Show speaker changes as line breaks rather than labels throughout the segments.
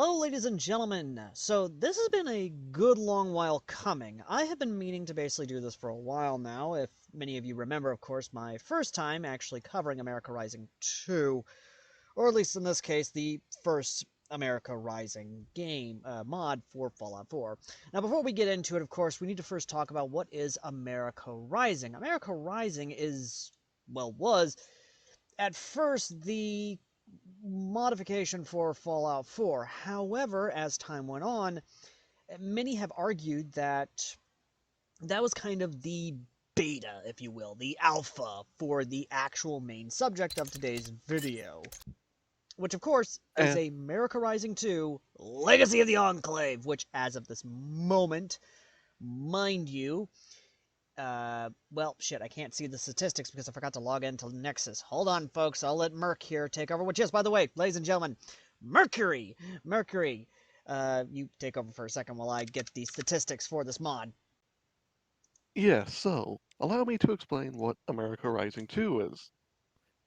Hello, ladies and gentlemen. So this has been a good long while coming. I have been meaning to basically do this for a while now. If many of you remember, of course, my first time actually covering America Rising 2, or at least in this case, the first America Rising game mod for Fallout 4. Now, before we get into it, of course, we need to first talk about what is America Rising. America Rising is, well, was at first the modification for Fallout 4. However, as time went on, many have argued that that was kind of the beta, if you will, the alpha for the actual main subject of today's video. Which, of course, is
And
a America Rising 2 Legacy of the Enclave, which, as of this moment, mind you, well, shit, I can't see the statistics because I forgot to log into Nexus. Hold on, folks, I'll let Murc here take over, which is, by the way, ladies and gentlemen, Mercury! Mercury, you take over for a second while I get the statistics for this mod.
yeah, so allow me to explain what America Rising 2 is.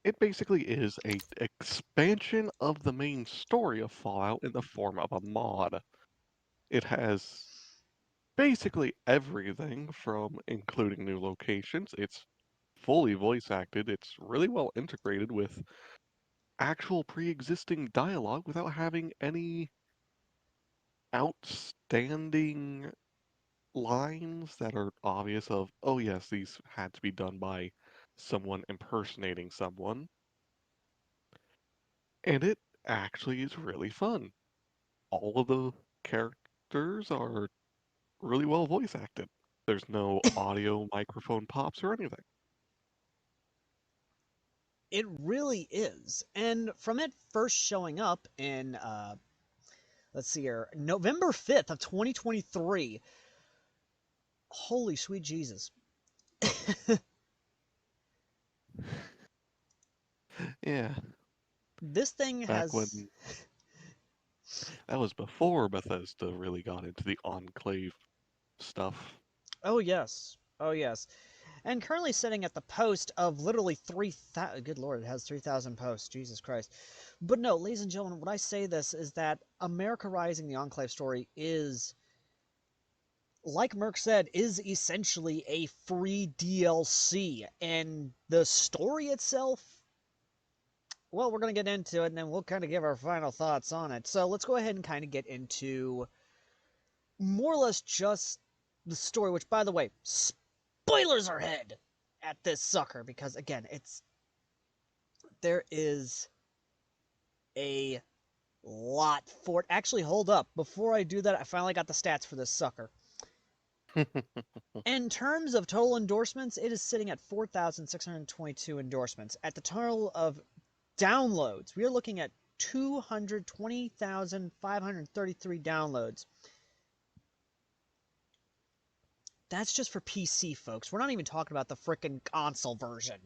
It basically is a expansion of the main story of Fallout in the form of a mod. It has basically everything from including new locations. It's fully voice acted. It's really well integrated with actual pre-existing dialogue without having any outstanding lines that are obvious of, oh yes, these had to be done by someone impersonating someone. And it actually is really fun. All of the characters are really well voice acted. There's no audio microphone pops or anything.
It really is. And from it first showing up in, let's see here, November 5th of 2023, holy sweet Jesus.
Yeah,
This thing
back
has,
when that was before Bethesda really got into the Enclave stuff.
oh yes, oh yes. And currently sitting at the post of literally 3,000. Good lord, it has 3,000 posts. Jesus Christ. But no, ladies and gentlemen, when I say this is that America Rising, the Enclave story, is, like Murc said, is essentially a free DLC. And the story itself, well, we're going to get into it and then we'll kind of give our final thoughts on it. So let's go ahead and kind of get into more or less just the story, which, by the way, spoilers are ahead at this sucker because, again, there is a lot for it. Actually, hold up. Before I do that, I finally got the stats for this sucker. In terms of total endorsements, it is sitting at 4,622 endorsements. At the total of downloads, we are looking at 220,533 downloads. That's just for PC, folks. We're not even talking about the frickin' console version.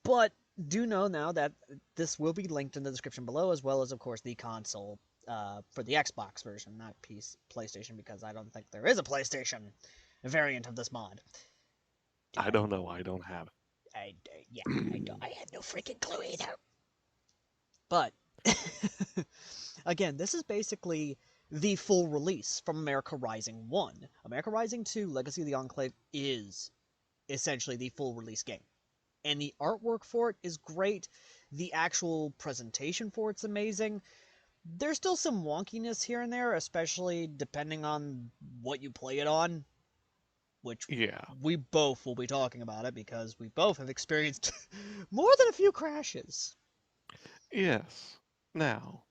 But do know now that this will be linked in the description below, as well as, of course, the console for the Xbox version, not PlayStation, because I don't think there is a PlayStation variant of this mod.
I don't know, I don't have
Yeah,
it.
I had no freaking clue either. But again, this is basically the full release from America Rising 1. America Rising 2 Legacy of the Enclave is essentially the full release game. And the artwork for it is great. The actual presentation for it's amazing. There's still some wonkiness here and there, especially depending on what you play it on, which
Yeah,
we both will be talking about it because we both have experienced more than a few crashes.
yes. Now,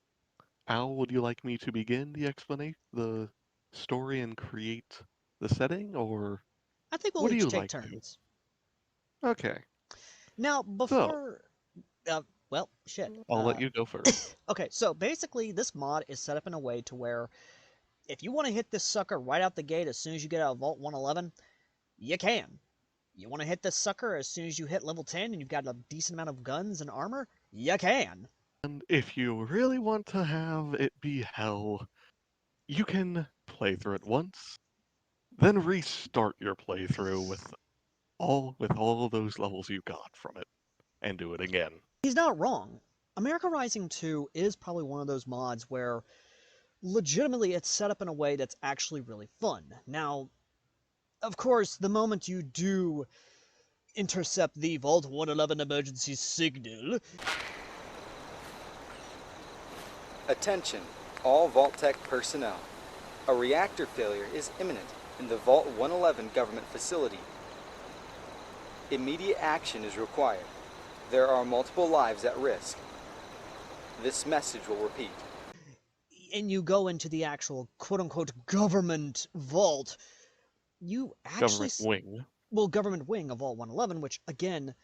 how would you like me to begin the explanation, the story, and create the setting, or
I think we'll
what do
each
you
take
like to?
turns.
Okay,
Now,
so
before. Well, shit.
I'll let you go first.
Okay, so basically, this mod is set up in a way to where if you want to hit this sucker right out the gate as soon as you get out of Vault 111, you can. You want to hit this sucker as soon as you hit level 10 and you've got a decent amount of guns and armor? You can.
And if you really want to have it be hell, you can play through it once, then restart your playthrough with all those levels you got from it, and do it again.
He's not wrong. America Rising 2 is probably one of those mods where legitimately it's set up in a way that's actually really fun. Now, of course, the moment you do intercept the Vault 111 emergency signal.
Attention, all Vault-Tec personnel. A reactor failure is imminent in the Vault 111 government facility. Immediate action is required. There are multiple lives at risk. This message will repeat.
And you go into the actual quote-unquote government vault, you actually,
Government wing.
well, government wing of Vault 111, which, again,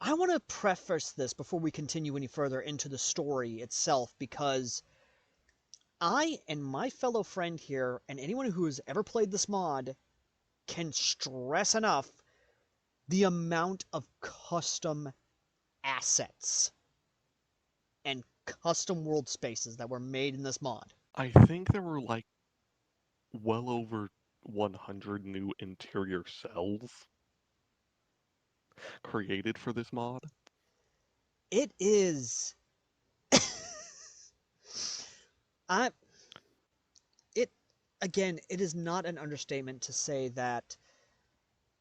I want to preface this before we continue any further into the story itself, because I and my fellow friend here, and anyone who has ever played this mod, can stress enough the amount of custom assets and custom world spaces that were made in this mod.
I think there were like well over 100 new interior cells created for this mod.
It is I it again, it is not an understatement to say that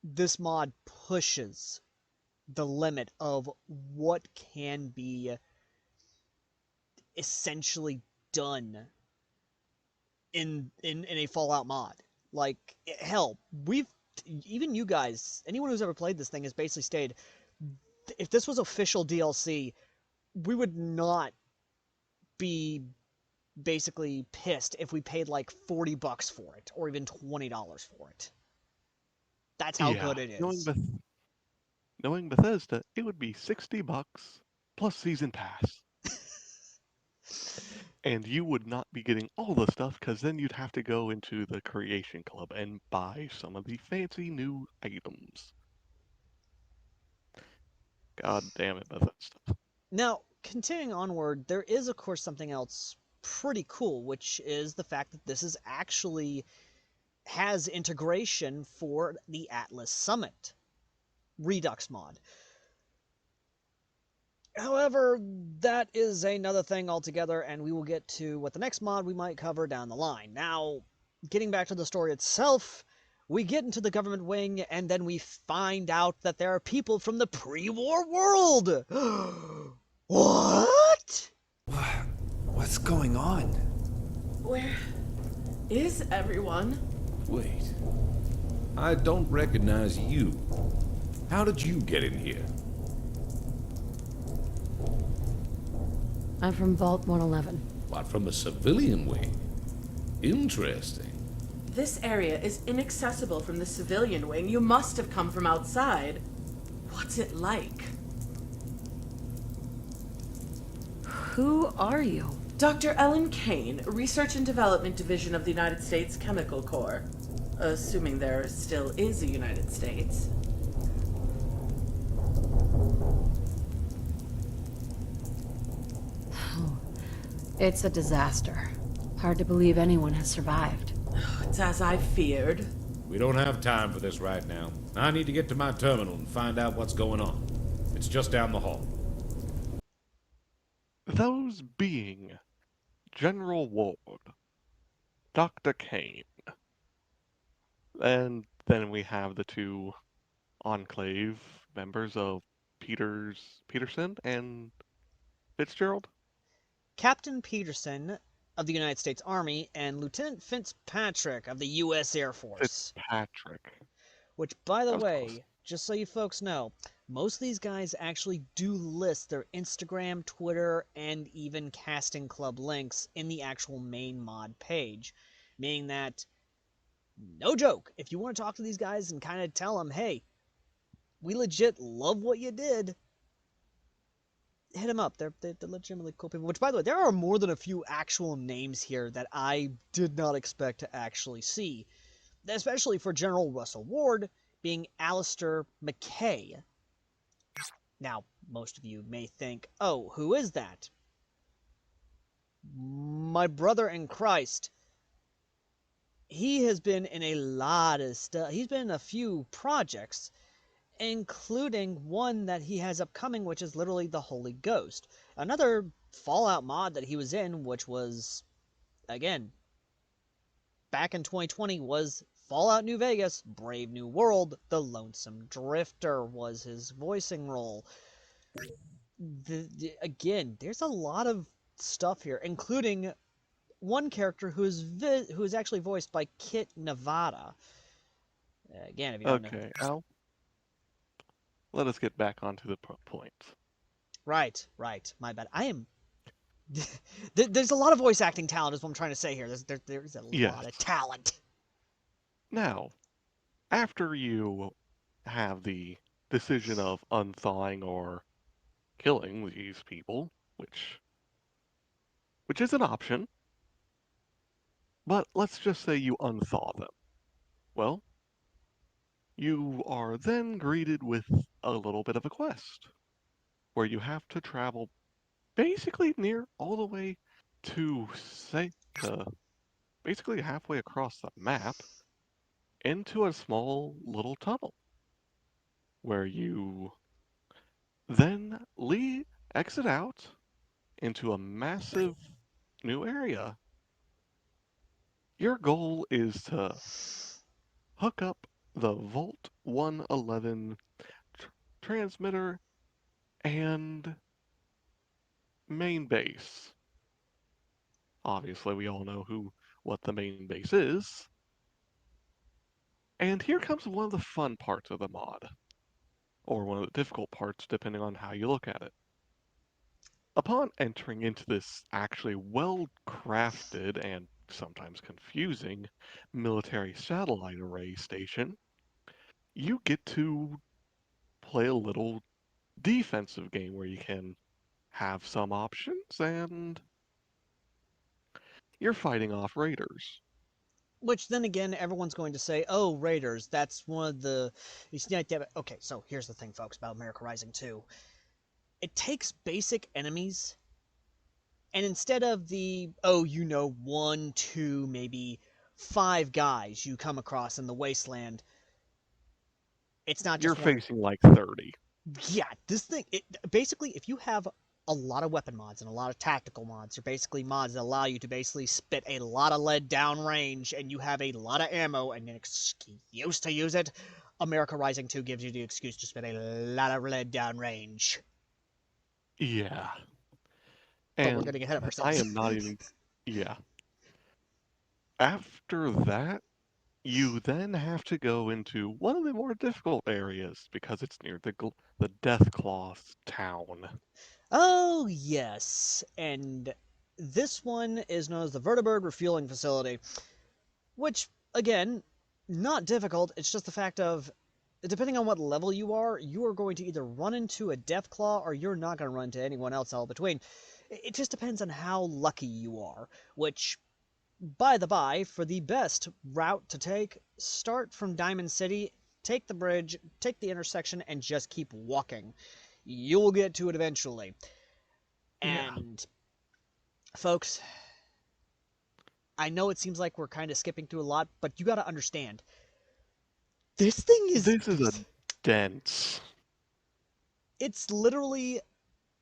this mod pushes the limit of what can be essentially done in a Fallout mod. Like hell, we've even you guys, anyone who's ever played this thing has basically stated if this was official DLC, we would not be basically pissed if we paid like $40 for it or even $20 for it. That's how
Yeah,
good it is.
knowing Bethesda, it would be $60 plus season pass. And you would not be getting all the stuff because then you'd have to go into the Creation Club and buy some of the fancy new items. God damn it, Bethesda.
Now, continuing onward, there is of course something else pretty cool, which is the fact that this is actually has integration for the Atlas Summit Redux mod. However, that is another thing altogether, and we will get to what the next mod we might cover down the line. Now, getting back to the story itself, we get into the government wing, and then we find out that there are people from the pre-war world! What?
What's going on?
Where is everyone?
Wait. I don't recognize you. How did you get in here?
I'm from Vault 111.
What, from the civilian wing? Interesting.
This area is inaccessible from the civilian wing. You must have come from outside. What's it like?
Who are you?
Dr. Ellen Kane, Research and Development Division of the United States Chemical Corps. Assuming there still is a United States.
It's a disaster. Hard to believe anyone has survived.
It's as I feared.
We don't have time for this right now. I need to get to my terminal and find out what's going on. It's just down the hall.
Those being General Ward, Dr. Kane, and then we have the two Enclave members of Peterson and Fitzgerald.
Captain Peterson of the United States Army and Lieutenant Fitzpatrick of the U.S. Air Force.
Fitzpatrick.
Which, by the
That was
way,
close.
just so you folks know, most of these guys actually do list their Instagram, Twitter, and even casting club links in the actual main mod page. Meaning that, no joke, if you want to talk to these guys and kind of tell them, hey, we legit love what you did, hit them up. They're legitimately cool people. Which, by the way, there are more than a few actual names here that I did not expect to actually see. Especially for General Russell Ward being Alistair McKay. Now, most of you may think, oh, who is that? My brother in Christ. He has been in a lot of stuff. He's been in a few projects, including one that he has upcoming, which is literally the Holy Ghost. Another Fallout mod that he was in, which was again, back in 2020 was Fallout New Vegas, Brave New World, The Lonesome Drifter was his voicing role. Again, there's a lot of stuff here, including one character who is actually voiced by Kit Nevada. Again, if you don't know.
Okay, Al, let us get back onto the point.
Right, my bad. I am. There's a lot of voice acting talent, is what I'm trying to say here. There's a lot
Yes.
of talent.
Now, after you have the decision of unthawing or killing these people, which is an option, but let's just say you unthaw them. Well, you are then greeted with a little bit of a quest where you have to travel basically near all the way to Seika, basically halfway across the map, into a small little tunnel where you then exit out into a massive new area. Your goal is to hook up the Vault 111 transmitter and main base. Obviously, we all know what the main base is. And here comes one of the fun parts of the mod, or one of the difficult parts, depending on how you look at it. Upon entering into this actually well crafted and sometimes confusing military satellite array station, you get to play a little defensive game where you can have some options and you're fighting off raiders.
Which then again, everyone's going to say, "Oh, Raiders, that's one of the." Okay, so here's the thing, folks, about America Rising 2. It takes basic enemies, and instead of one, two, maybe five guys you come across in the wasteland, it's not
You're
just one.
facing like 30.
Yeah, this thing, basically, if you have a lot of weapon mods and a lot of tactical mods, they're basically mods that allow you to basically spit a lot of lead down range, and you have a lot of ammo and an excuse to use it. America Rising 2 gives you the excuse to spit a lot of lead down range.
Yeah.
But we're
And
getting ahead of
I
ourselves.
am not even. Yeah. After that, you then have to go into one of the more difficult areas because it's near the Deathclaw town.
Oh, yes. And this one is known as the Vertibird Refueling Facility, which, again, not difficult. It's just the fact of, depending on what level you are going to either run into a Deathclaw or you're not going to run into anyone else all between. It just depends on how lucky you are, which, by the by, for the best route to take, start from Diamond City, take the bridge, take the intersection, and just keep walking. You will get to it eventually.
Yeah.
And, folks, I know it seems like we're kind of skipping through a lot, but you got to understand, this thing is.
This is a dense.
It's literally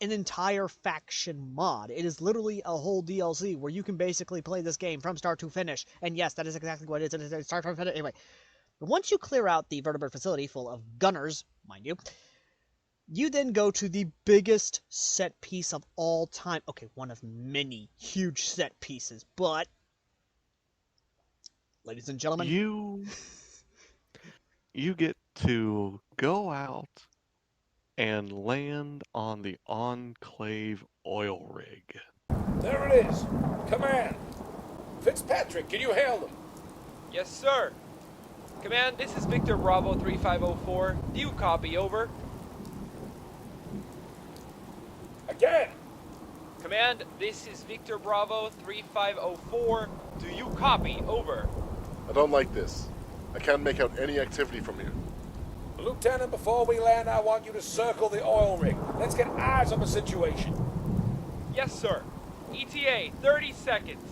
an entire faction mod. It is literally a whole DLC where you can basically play this game from start to finish. And yes, that is exactly what it is. It's start from finish. Anyway, once you clear out the Vertibird facility full of gunners, mind you, you then go to the biggest set piece of all time. Okay, one of many huge set pieces, but, ladies and gentlemen,
You get to go out and land on the Enclave oil rig.
There it is. Command. Fitzpatrick, can you hail them?
Yes, sir. Command, this is Victor Bravo 3504. Do you copy? Over.
Again.
Command, this is Victor Bravo 3504. Do you copy? Over.
I don't like this. I can't make out any activity from here.
Lieutenant, before we land, I want you to circle the oil rig. Let's get eyes on the situation.
Yes, sir. ETA, 30 seconds.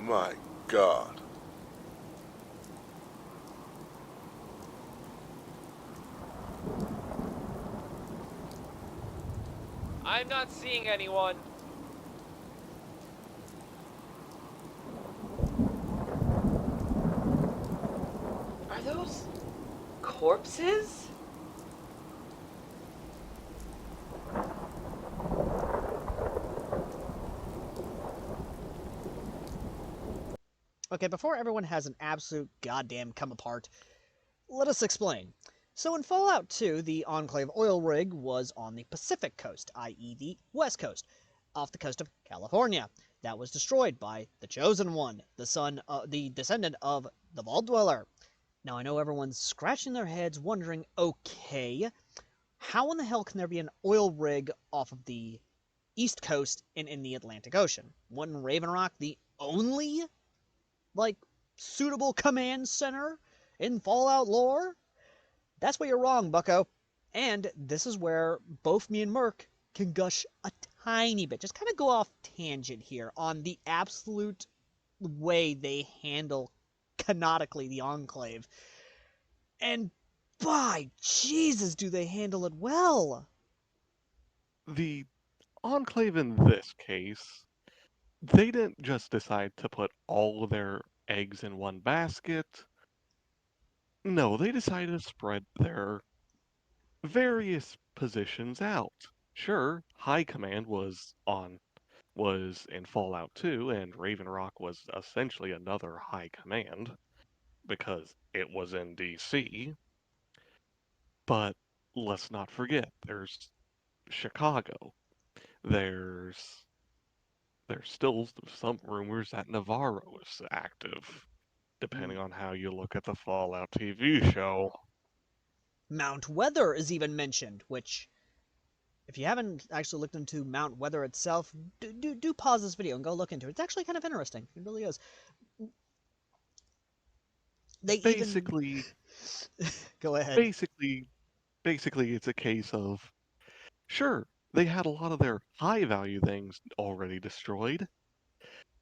My God.
I'm not seeing anyone.
Are those corpses?
Okay, before everyone has an absolute goddamn come apart, let us explain. So in Fallout 2, the Enclave oil rig was on the Pacific coast, i.e. the west coast, off the coast of California. That was destroyed by the Chosen One, the descendant of the Vault Dweller. Now I know everyone's scratching their heads wondering, okay, how in the hell can there be an oil rig off of the east coast and in the Atlantic Ocean? Wasn't Raven Rock the only, like, suitable command center in Fallout lore? That's where you're wrong, bucko. And this is where both me and Murc can gush a tiny bit. Just kind of go off tangent here on the absolute way they handle canonically the Enclave. And by Jesus, do they handle it well!
The Enclave in this case, they didn't just decide to put all their eggs in one basket. No, they decided to spread their various positions out. Sure, High Command was in Fallout 2, and Raven Rock was essentially another High Command because it was in DC. But let's not forget, there's Chicago. There's there's still some rumors that Navarro is active,
Hmm.
depending on how you look at the Fallout TV show.
Mount Weather is even mentioned, which, if you haven't actually looked into Mount Weather itself, do pause this video and go look into it. It's actually kind of interesting. It really is. They even...
Basically,
Go ahead.
basically, basically, it's a case of sure, they had a lot of their high value things already destroyed,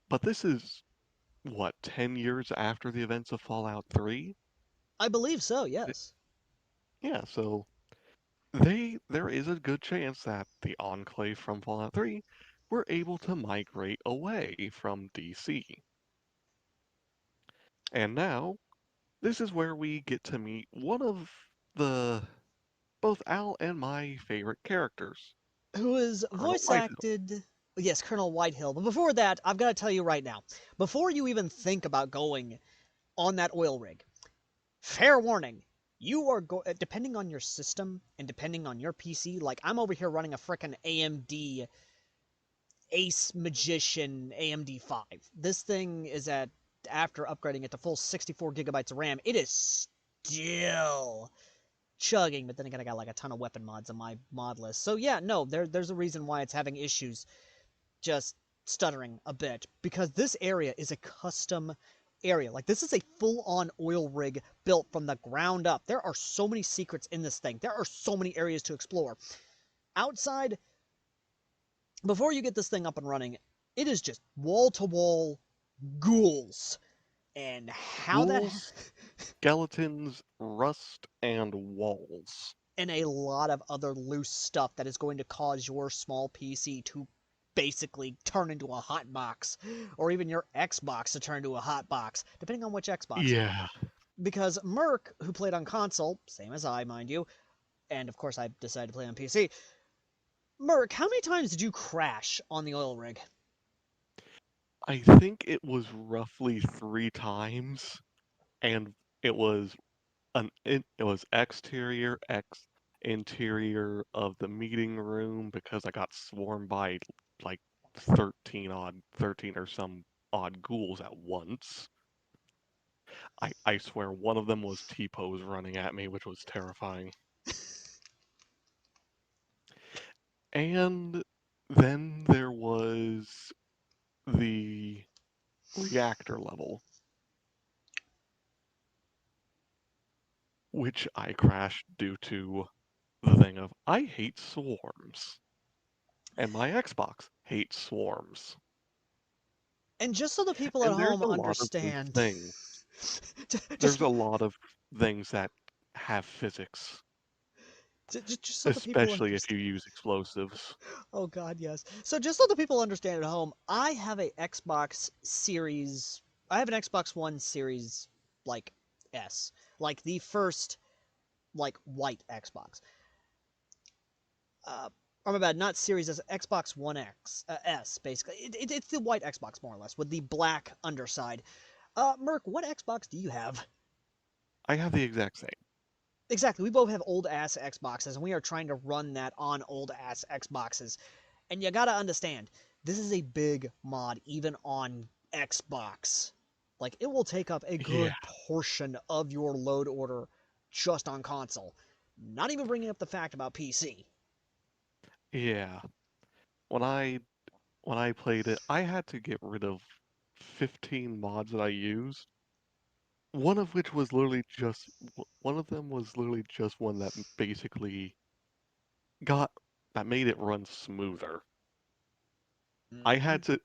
but this is what, 10 years after the events of Fallout 3?
I believe so,
Th-
yes.
Yeah, so there is a good chance that the Enclave from Fallout 3 were able to migrate away from DC. And now, this is where we get to meet one of the both Al and my favorite characters,
Who is
Colonel
voice
Whitehill.
acted... Yes, Colonel Whitehill. But before that, I've got to tell you right now, before you even think about going on that oil rig, fair warning, you are depending on your system and depending on your PC, like I'm over here running a frickin' AMD Ace Magician AMD 5. This thing is at, after upgrading it to full 64 gigabytes of RAM, it is still chugging, but then again, I got like a ton of weapon mods on my mod list. So yeah, no, there's a reason why it's having issues just stuttering a bit, because this area is a custom area. Like, this is a full-on oil rig built from the ground up. There are so many secrets in this thing. There are so many areas to explore. Outside, before you get this thing up and running, it is just wall-to-wall ghouls. And how that...
Ghouls, skeletons, rust, and walls.
and a lot of other loose stuff that is going to cause your small PC to basically turn into a hot box, or even your Xbox to turn into a hot box, depending on which Xbox.
Yeah,
Because Murc, who played on console, same as I, mind you, and of course I decided to play on PC. Murc, how many times did you crash on the oil rig?
I think it was roughly 3 times, and it was it was exterior, interior of the meeting room because I got swarmed by like 13 or some odd ghouls at once. I swear one of them was T-pose running at me, which was terrifying. And then there was the reactor level, which I crashed due to the thing of I hate swarms, and my Xbox hates swarms.
And just so the people at
And there's
home
a lot of these
understand,
things.
just
There's a lot of things that have physics,
just so the people
especially if you
understand.
use explosives.
Oh God, yes. So just so the people understand at home, I have a Xbox Series. I have an Xbox One Series like S, like the first like white Xbox. Or my bad, not Series S, Xbox One X S basically. It's the white Xbox more or less with the black underside. Merc, what Xbox do you have?
I have the exact same.
Exactly, we both have old ass Xboxes, and we are trying to run that on old ass Xboxes. And you gotta understand, this is a big mod, even on Xbox. Like, it will take up a
Yeah,
good portion of your load order just on console. Not even bringing up the fact about PC.
yeah. When I when I played it, I had to get rid of 15 mods that I used. One of which was literally just one of them was literally just one that basically got that made it run smoother. I
Mm-hmm.
had to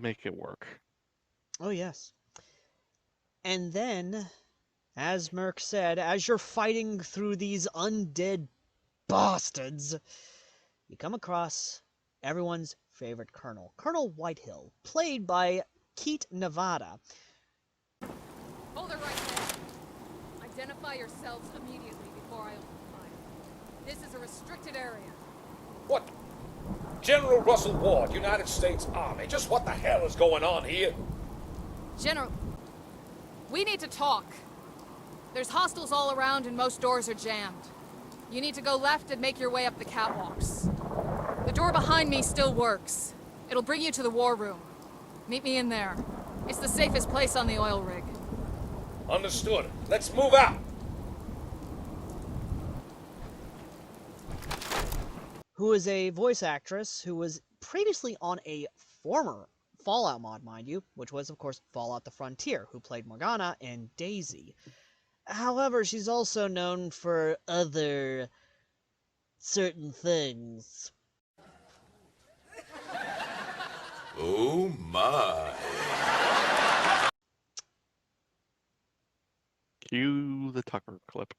make it work.
Oh, yes. And then, as Murc said, as you're fighting through these undead bastards, you come across everyone's favorite Colonel, Colonel Whitehill, played by Keith Nevada.
Hold it right there. Identify yourselves immediately before I open fire. This is a restricted area.
What? General Russell Ward, United States Army. Just what the hell is going on here?
General, we need to talk. There's hostiles all around and most doors are jammed. You need to go left and make your way up the catwalks. The door behind me still works. It'll bring you to the war room. Meet me in there. It's the safest place on the oil rig.
Understood. Let's move out.
Who is a voice actress who was previously on a former Fallout mod, mind you, which was, of course, Fallout the Frontier, who played Morgana in Daisy. However, she's also known for other certain things.
Oh my.
Cue the Tucker clip.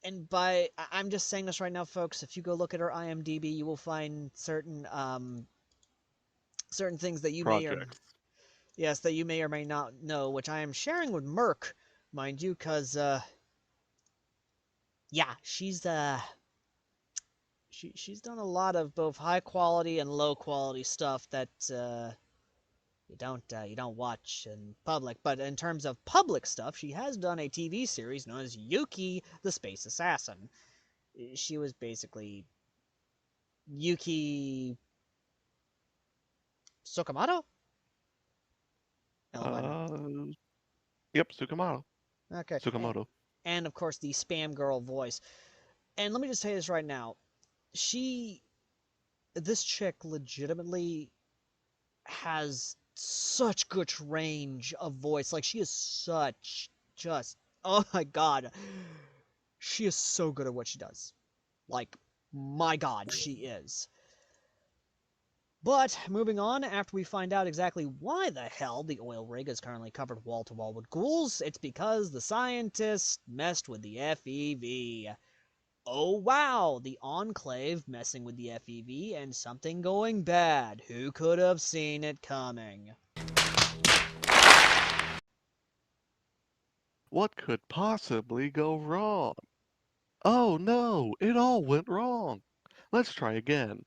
And I'm just saying this right now, folks, if you go look at her IMDb, you will find certain things that you may or
Projects.
yes, that you may or may not know, which I am sharing with Murc, mind you, because yeah, she's she's done a lot of both high quality and low quality stuff that you don't watch in public. But in terms of public stuff, she has done a TV series known as Yuki the Space Assassin. She was basically Yuki Sakamoto? L1.
Uh, yep, Tsukamoto.
Okay.
Tsukamoto.
And of course the spam girl voice. And let me just say this right now. This chick legitimately has such good range of voice. Like, she is such just, oh my god. She is so good at what she does. Like, my god, she is. But, moving on, after we find out exactly why the hell the oil rig is currently covered wall to wall with ghouls, it's because the scientists messed with the FEV. Oh wow, the Enclave messing with the FEV and something going bad. Who could have seen it coming?
What could possibly go wrong? Oh no, it all went wrong. Let's try again.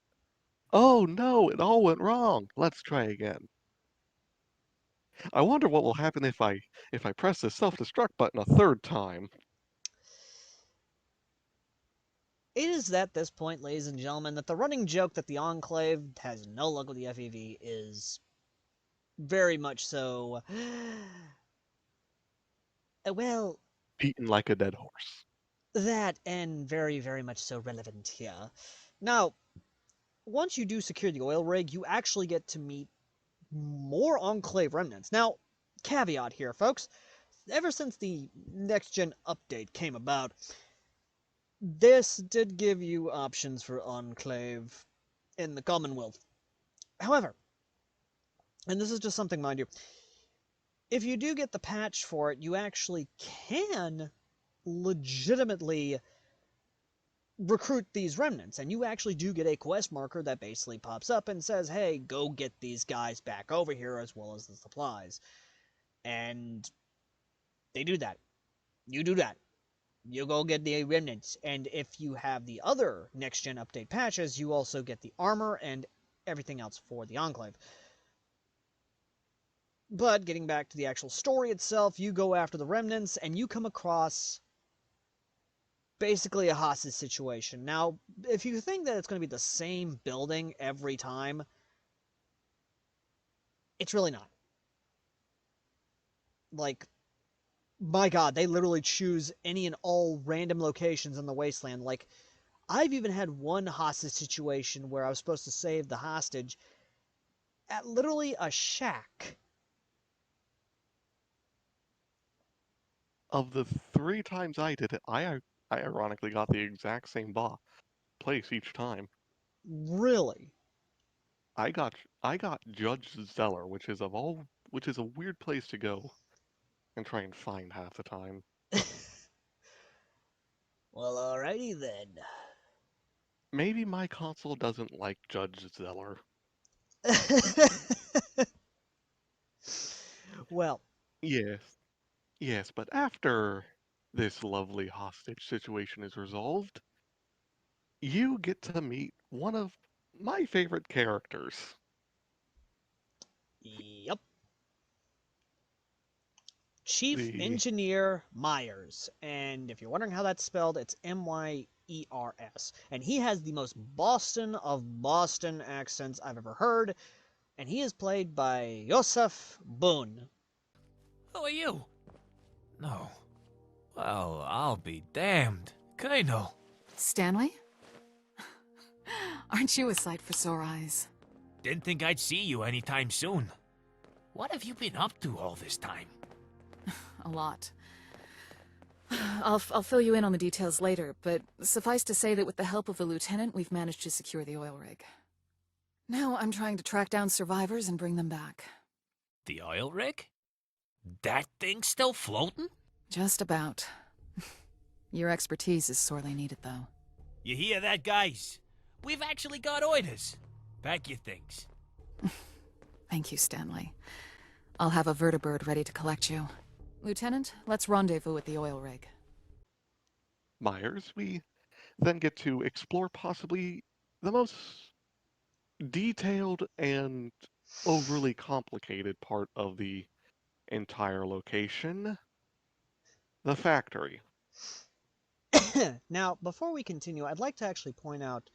Oh no, it all went wrong. Let's try again. I wonder what will happen if I press the self-destruct button a third time.
It is at this point, ladies and gentlemen, that the running joke that the Enclave has no luck with the FEV is very much so. Well,
Beaten like a dead horse.
that and very, very much so relevant here. Now, once you do secure the oil rig, you actually get to meet more Enclave remnants. Now, caveat here, folks. Ever since the next gen update came about, this did give you options for Enclave in the Commonwealth. However, and this is just something, mind you, if you do get the patch for it, you actually can legitimately recruit these remnants, and you actually do get a quest marker that basically pops up and says, hey, go get these guys back over here as well as the supplies. And they do that. You do that. You go get the remnants, and if you have the other next gen update patches, you also get the armor and everything else for the Enclave. But getting back to the actual story itself, you go after the remnants and you come across basically a hostage situation. Now, if you think that it's going to be the same building every time, it's really not. Like, my god, they literally choose any and all random locations in the wasteland. Like, I've even had one hostage situation where I was supposed to save the hostage at literally a shack.
Of the 3 times I did it, I ironically got the exact same place each time.
Really?
I got Judge Zeller, which is a weird place to go and try and find half the time.
Well, alrighty then.
Maybe my console doesn't like Judge Zeller.
Well,
Yes, yes, but after this lovely hostage situation is resolved, you get to meet one of my favorite characters.
yep. Chief
The
Engineer Myers. And if you're wondering how that's spelled, it's Myers. And he has the most Boston of Boston accents I've ever heard. And he is played by Joseph Boone.
Who are you? No. Well, I'll be damned. Colonel.
Stanley? Aren't you a sight for sore eyes?
Didn't think I'd see you anytime soon. What have you been up to all this time?
A lot. I'll fill you in on the details later, but suffice to say that with the help of the lieutenant, we've managed to secure the oil rig. Now I'm trying to track down survivors and bring them back.
The oil rig? That thing still floating?
Just about. Your expertise is sorely needed, though.
You hear that, guys? We've actually got orders. Pack your things.
Thank you, Stanley. I'll have a vertibird ready to collect you. Lieutenant, let's rendezvous at the oil rig.
Myers, we then get to explore possibly the most detailed and overly complicated part of the entire location, the factory.
Now, before we continue, I'd like to actually point out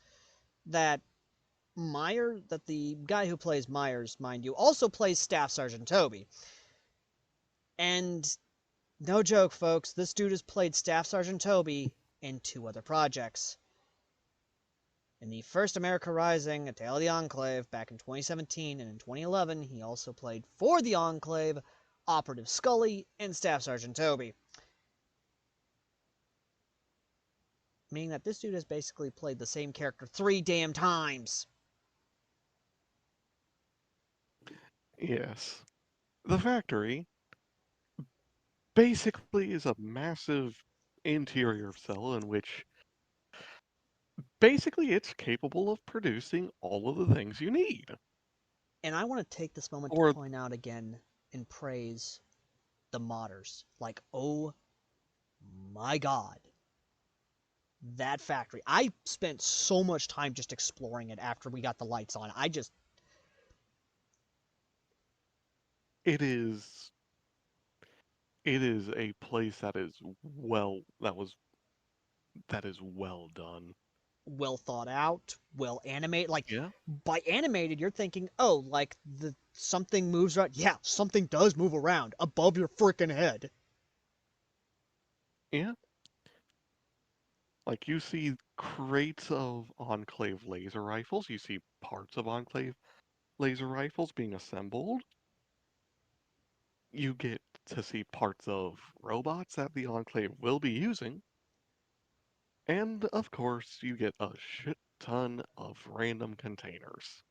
that the guy who plays Myers, mind you, also plays Staff Sergeant Toby. And no joke, folks, this dude has played Staff Sergeant Toby in 2 other projects. In the first America Rising, A Tale of the Enclave, back in 2017, and in 2011, he also played for the Enclave, Operative Scully, and Staff Sergeant Toby. Meaning that this dude has basically played the same character 3 damn times.
Yes. The factory basically is a massive interior cell in which basically it's capable of producing all of the things you need.
And I want to take this moment to
Or
point out again and praise the modders. Like, oh my god. That factory. I spent so much time just exploring it after we got the lights on.
it is a place that is well done.
well thought out, well animated. Like,
Yeah.
by animated, you're thinking, oh, like, something moves around. Yeah, something does move around above your freaking head.
Yeah. Like you see crates of Enclave laser rifles, you see parts of Enclave laser rifles being assembled. You get to see parts of robots that the Enclave will be using. And of course, you get a shit ton of random containers.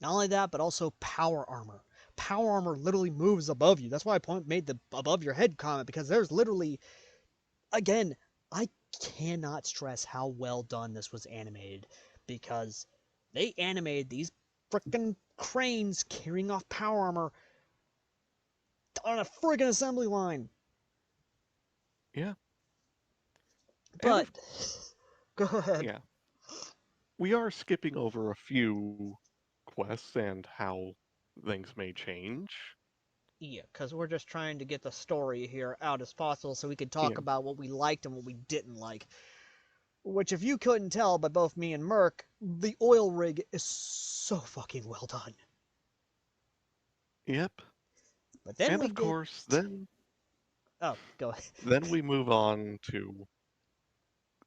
Not only that, but also power armor. power armor literally moves above you. That's why I made the above your head comment, because there's literally, again, I cannot stress how well done this was animated, because they animated these frickin' cranes carrying off power armor on a friggin' assembly line.
Yeah.
But go ahead.
Yeah. We are skipping over a few quests and how things may change.
Yeah, because we're just trying to get the story here out as possible so we can talk
Yeah.
about what we liked and what we didn't like. Which, if you couldn't tell by both me and Murc, the oil rig is so fucking well done.
Yep.
But then
And
we
of
get...
course, then
Oh, go ahead.
then we move on to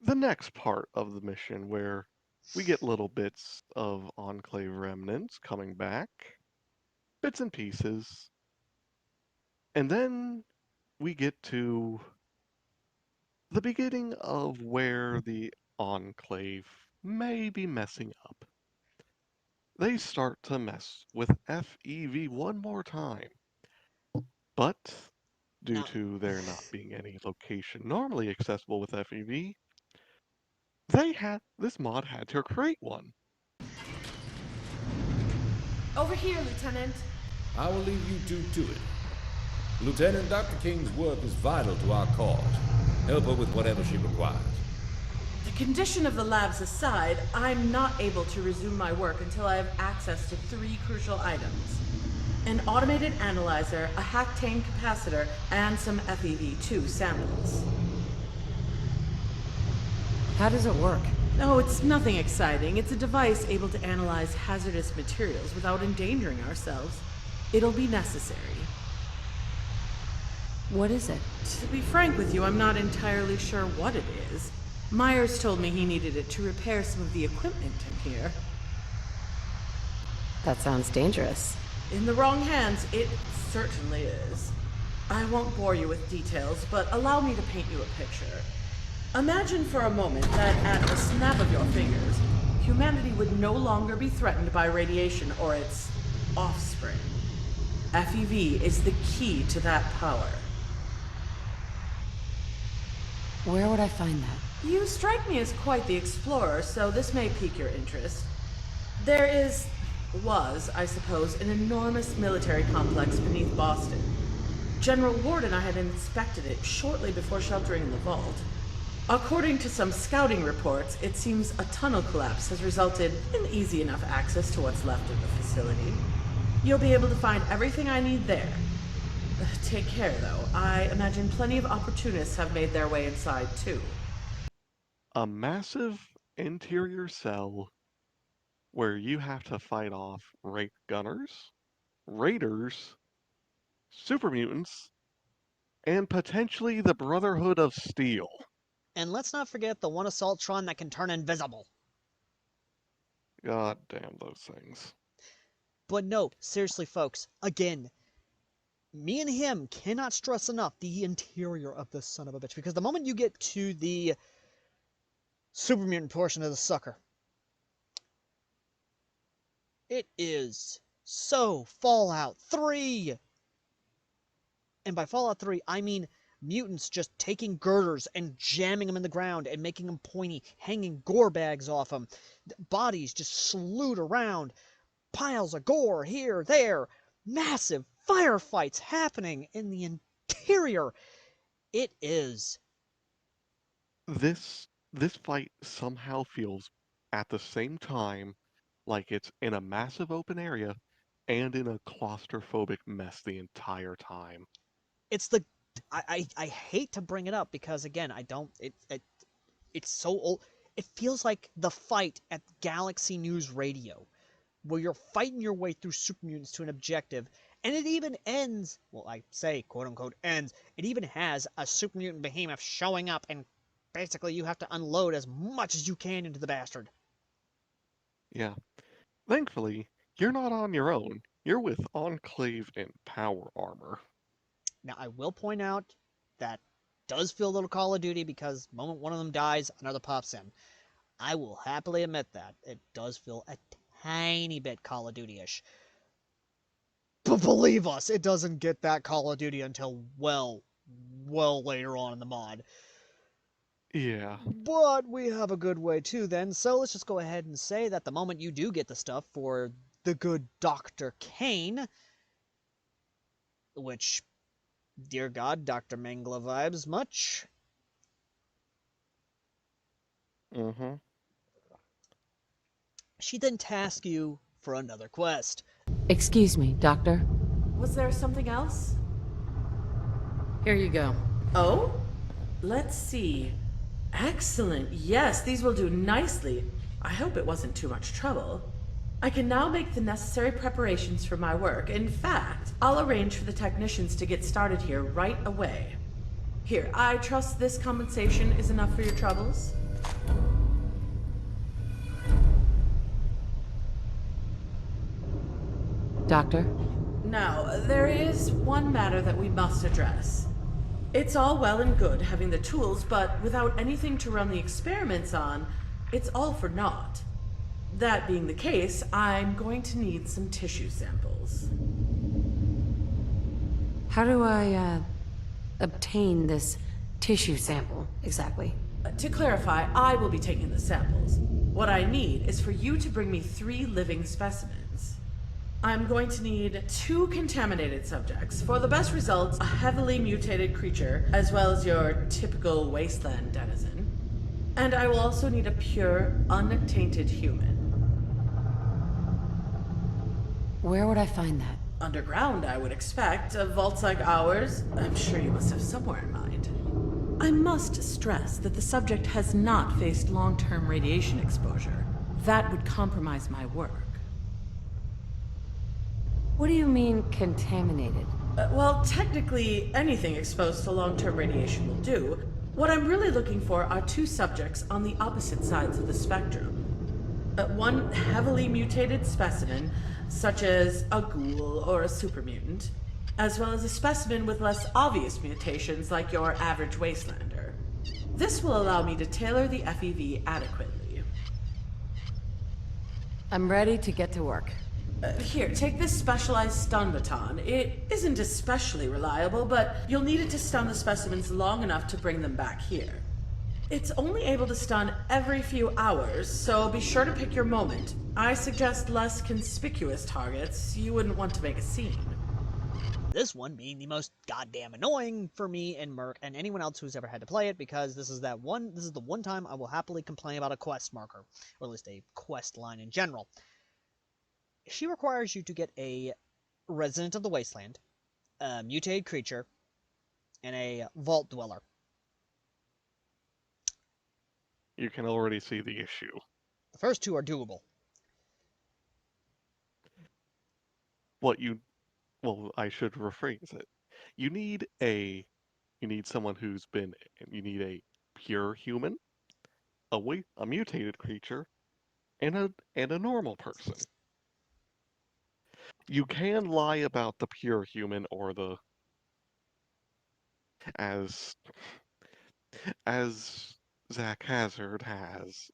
the next part of the mission where we get little bits of Enclave remnants coming back, bits and pieces, and then we get to the beginning of where the Enclave may be messing up. They start to mess with FEV one more time, but due
Now,
to there not being any location normally accessible with FEV, this mod had to create one.
Over here, Lieutenant.
I will leave you two to it. Lieutenant, Dr. King's work is vital to our cause. Help her with whatever she requires.
The condition of the labs aside, I'm not able to resume my work until I have access to 3 crucial items. An automated analyzer, a hactane capacitor, and some FEV2 samples.
How does it work?
No, it's nothing exciting. It's a device able to analyze hazardous materials without endangering ourselves. It'll be necessary.
What is it?
To be frank with you, I'm not entirely sure what it is. Myers told me he needed it to repair some of the equipment in here.
That sounds dangerous.
In the wrong hands, it certainly is. I won't bore you with details, but allow me to paint you a picture. Imagine for a moment that at the snap of your fingers, humanity would no longer be threatened by radiation or its offspring. FEV is the key to that power.
Where would I find that?
You strike me as quite the explorer, so this may pique your interest. There was, I suppose, an enormous military complex beneath Boston. General Ward and I had inspected it shortly before sheltering in the vault. According to some scouting reports, it seems a tunnel collapse has resulted in easy enough access to what's left of the facility. You'll be able to find everything I need there. Take care, though. I imagine plenty of opportunists have made their way inside, too.
A massive interior cell where you have to fight off ray gunners, raiders, super mutants, and potentially the Brotherhood of Steel.
and let's not forget the one Assaultron that can turn invisible.
God damn those things.
But no, seriously, folks, again, me and him cannot stress enough the interior of this son of a bitch, because the moment you get to the super mutant portion of the sucker, it is so Fallout 3! And by Fallout 3, I mean mutants just taking girders and jamming them in the ground and making them pointy, hanging gore bags off them, bodies just slewed around, piles of gore here, there, massive firefights happening in the interior. It is.
This fight somehow feels at the same time like it's in a massive open area and in a claustrophobic mess the entire time.
It's the. I hate to bring it up because again I don't it's so old. It feels like the fight at Galaxy News Radio, where you're fighting your way through super mutants to an objective, and it even ends, well, I say quote unquote ends, it even has a super mutant behemoth showing up, and basically you have to unload as much as you can into the bastard.
Yeah. Thankfully, you're not on your own. You're with Enclave and Power Armor.
Now, I will point out that does feel a little Call of Duty because the moment one of them dies, another pops in. I will happily admit that. It does feel a tiny bit Call of Duty-ish. But believe us, it doesn't get that Call of Duty until well later on in the mod.
Yeah.
But we have a good way too then, so let's just go ahead and say that the moment you do get the stuff for the good Dr. Kane, which, dear God, Dr. Mangla vibes much.
Mm-hmm.
She then tasks you for another quest.
Excuse me, Doctor.
Was there something else?
Here you go.
Oh? Let's see. Excellent. Yes, these will do nicely. I hope it wasn't too much trouble. I can now make the necessary preparations for my work. In fact, I'll arrange for the technicians to get started here right away. Here, I trust this compensation is enough for your troubles?
Doctor?
Now, there is one matter that we must address. It's all well and good having the tools, but without anything to run the experiments on, it's all for naught. That being the case, I'm going to need some tissue samples.
How do I, obtain this tissue sample, exactly?
To clarify, I will be taking the samples. What I need is for you to bring me 3 living specimens. I'm going to need 2 contaminated subjects. For the best results, a heavily mutated creature, as well as your typical wasteland denizen. And I will also need a pure, untainted human.
Where would I find that?
Underground, I would expect. Vaults like ours, I'm sure you must have somewhere in mind. I must stress that the subject has not faced long-term radiation exposure. That would compromise my work.
What do you mean, contaminated?
Well, technically, anything exposed to long-term radiation will do. What I'm really looking for are 2 subjects on the opposite sides of the spectrum. One heavily mutated specimen, such as a ghoul or a supermutant, as well as a specimen with less obvious mutations like your average wastelander. This will allow me to tailor the FEV adequately.
I'm ready to get to work.
Here, take this specialized stun baton. It isn't especially reliable, but you'll need it to stun the specimens long enough to bring them back here. It's only able to stun every few hours, so be sure to pick your moment. I suggest less conspicuous targets. You wouldn't want to make a scene.
This one being the most goddamn annoying for me and Murc and anyone else who's ever had to play it, because this is the one time I will happily complain about a quest marker, or at least a quest line in general. She requires you to get a resident of the wasteland, a mutated creature, and a vault dweller.
You can already see the issue.
The first 2 are doable.
Well, I should rephrase it. You need someone who's been, you need a pure human, a mutated creature, and a normal person. You can lie about the pure human or the as as Zach Hazard has,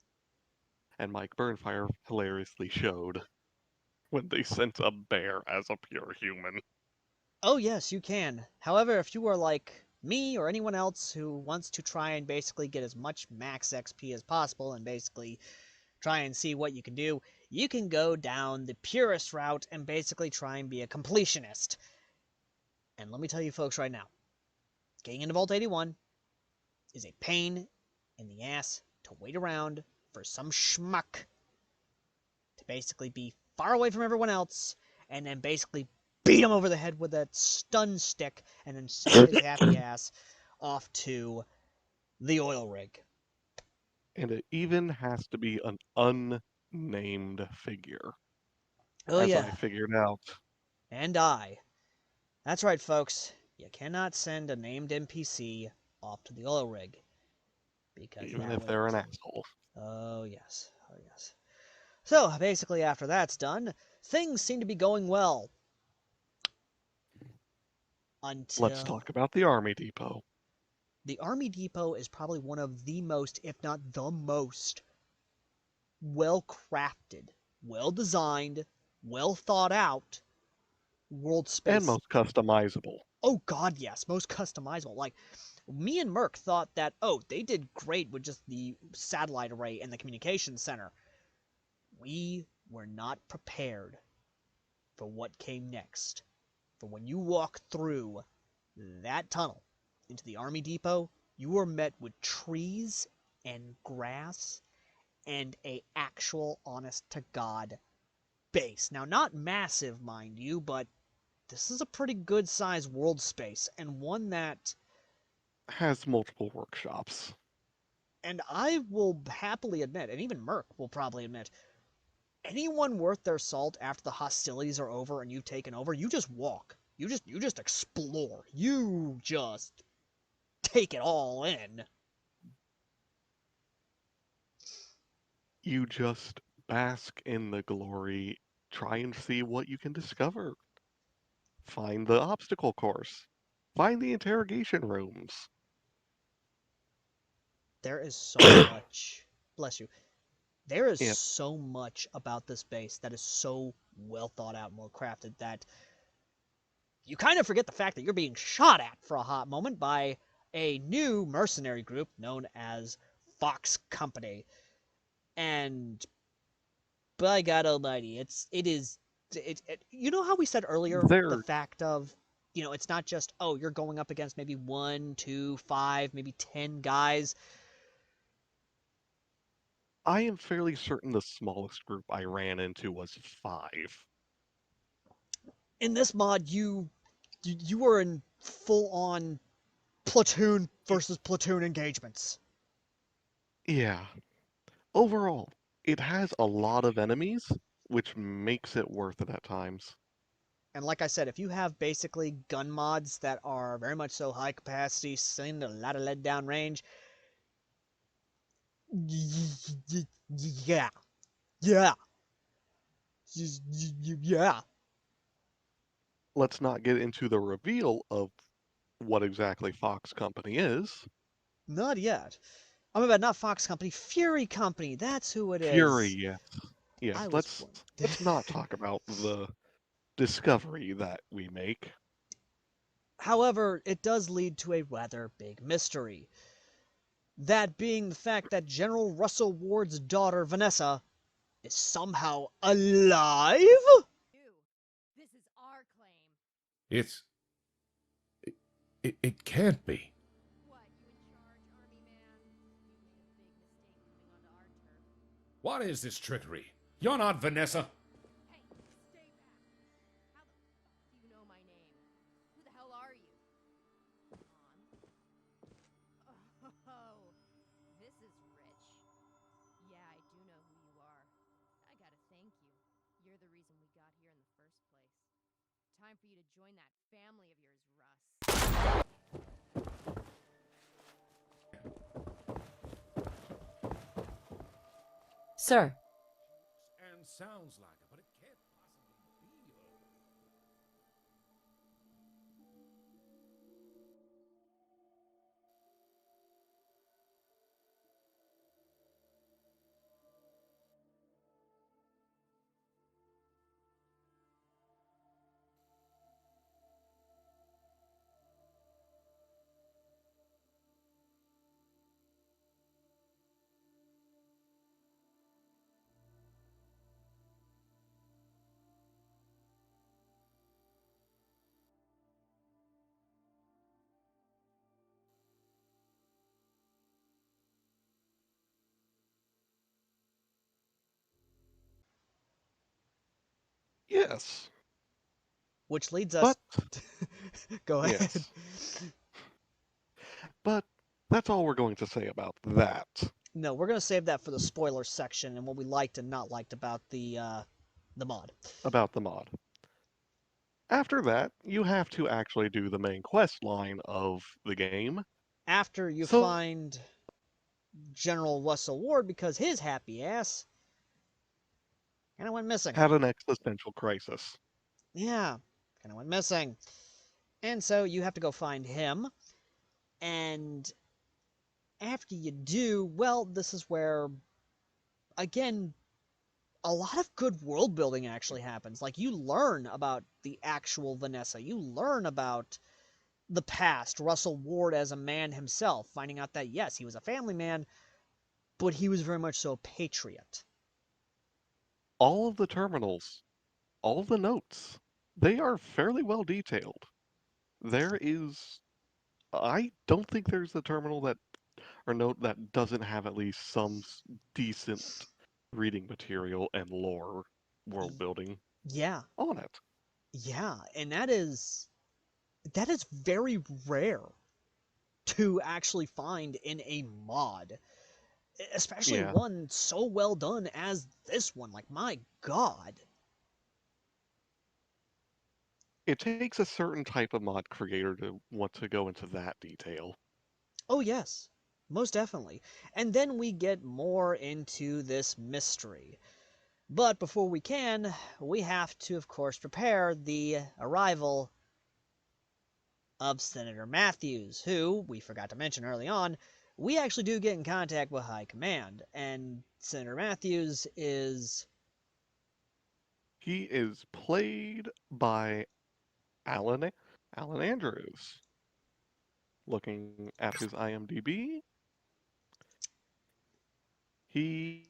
and Mike Burnfire hilariously showed when they sent a bear as a pure human.
Oh yes, you can. However, if you are like me or anyone else who wants to try and basically get as much max XP as possible and basically try and see what you can do, you can go down the purest route and basically try and be a completionist. And let me tell you folks right now, getting into Vault 81 is a pain in the ass to wait around for some schmuck to basically be far away from everyone else and then basically beat him over the head with that stun stick and then send his happy ass off to the oil rig.
And it even has to be an unnamed figure.
Oh
as
yeah.
I figured out.
And I. That's right, folks. You cannot send a named NPC off to the oil rig. Because
Even if they're an asshole.
Oh yes. Oh yes. So, basically after that's done, things seem to be going well. Until...
Let's talk about the Army Depot.
The Army Depot is probably one of the most, if not the most, well-crafted, well-designed, well-thought-out world
And
space.
most customizable.
Oh god, yes, most customizable. Like, me and Murc thought that, oh, they did great with just the satellite array and the communication center. We were not prepared for what came next. For when you walk through that tunnel into the Army Depot, you were met with trees and grass and a actual honest-to-God base. Now, not massive, mind you, but this is a pretty good-sized world space, and one that...
Has multiple workshops.
And I will happily admit, and even Murc will probably admit, anyone worth their salt after the hostilities are over and you've taken over, you just walk. You just explore. You just take it all in.
You just bask in the glory, try and see what you can discover. Find the obstacle course. Find the interrogation rooms.
There is so much. Bless you. There is
Yep.
so much about this base that is so well thought out and well crafted that you kind of forget the fact that you're being shot at for a hot moment by a new mercenary group known as Fox Company. And by God Almighty, you know how we said earlier the
They're
fact of, it's not just, oh, you're going up against maybe 1, 2, 5, maybe 10 guys.
I am fairly certain the smallest group I ran into was 5.
In this mod, you were in full on platoon versus platoon engagements.
Yeah. Overall, it has a lot of enemies, which makes it worth it at times.
And like I said, if you have basically gun mods that are very much so high capacity, send a lot of lead down range, yeah, yeah, yeah.
Let's not get into the reveal of what exactly Fox Company is.
Not yet. I'm about not Fox Company, Fury Company. That's who it
Fury,
is.
yes. Yes,
I was
let's
born.
let's not talk about the discovery that we make.
However, it does lead to a rather big mystery. That being the fact that General Russell Ward's daughter, Vanessa, is somehow alive?
This is our claim.
It's... It can't be.
What, you in charge, Army man? You made a big mistake coming onto our turf.
What is this trickery? You're not Vanessa.
Hey, stay back. How the fuck do you know my name? Who the hell are you? Oh, this is rich. Yeah, I do know who you are. I gotta thank you. You're the reason we got here in the first place. Time for you to join that family of yours, Russ.
Sir,
And sounds like it, but it can't possibly be her.
Which
Yes,
leads us...
but
Go ahead.
yes, but that's all we're going to say about that.
No, we're going to save that for the spoiler section and what we liked and not liked about the mod.
About the mod. After that, you have to actually do the main quest line of the game.
After you
So,
find General Russell Ward, because his happy ass kind of went missing.
had an existential crisis.
Yeah, kind of went missing. And so you have to go find him. And after you do, well, this is where, again, a lot of good world building actually happens. Like, you learn about the actual Vanessa. You learn about the past, Russell Ward as a man himself, finding out that, yes, he was a family man, but he was very much so a patriot.
All of the terminals, all the notes, they are fairly well detailed. There is, I don't think there's a terminal that, or note that doesn't have at least some decent reading material and lore world building
Yeah,
on it.
yeah, and that is very rare to actually find in a mod, especially
Yeah.
one so well done as this one. Like, my god.
It takes a certain type of mod creator to want to go into that detail.
Oh, yes, most definitely. And then we get more into this mystery. But before we can, we have to, of course, prepare the arrival of Senator Matthews, who, we forgot to mention early on, we actually do get in contact with High Command. And Senator Matthews is...
He is played by Alan Andrews. Looking at his IMDb, he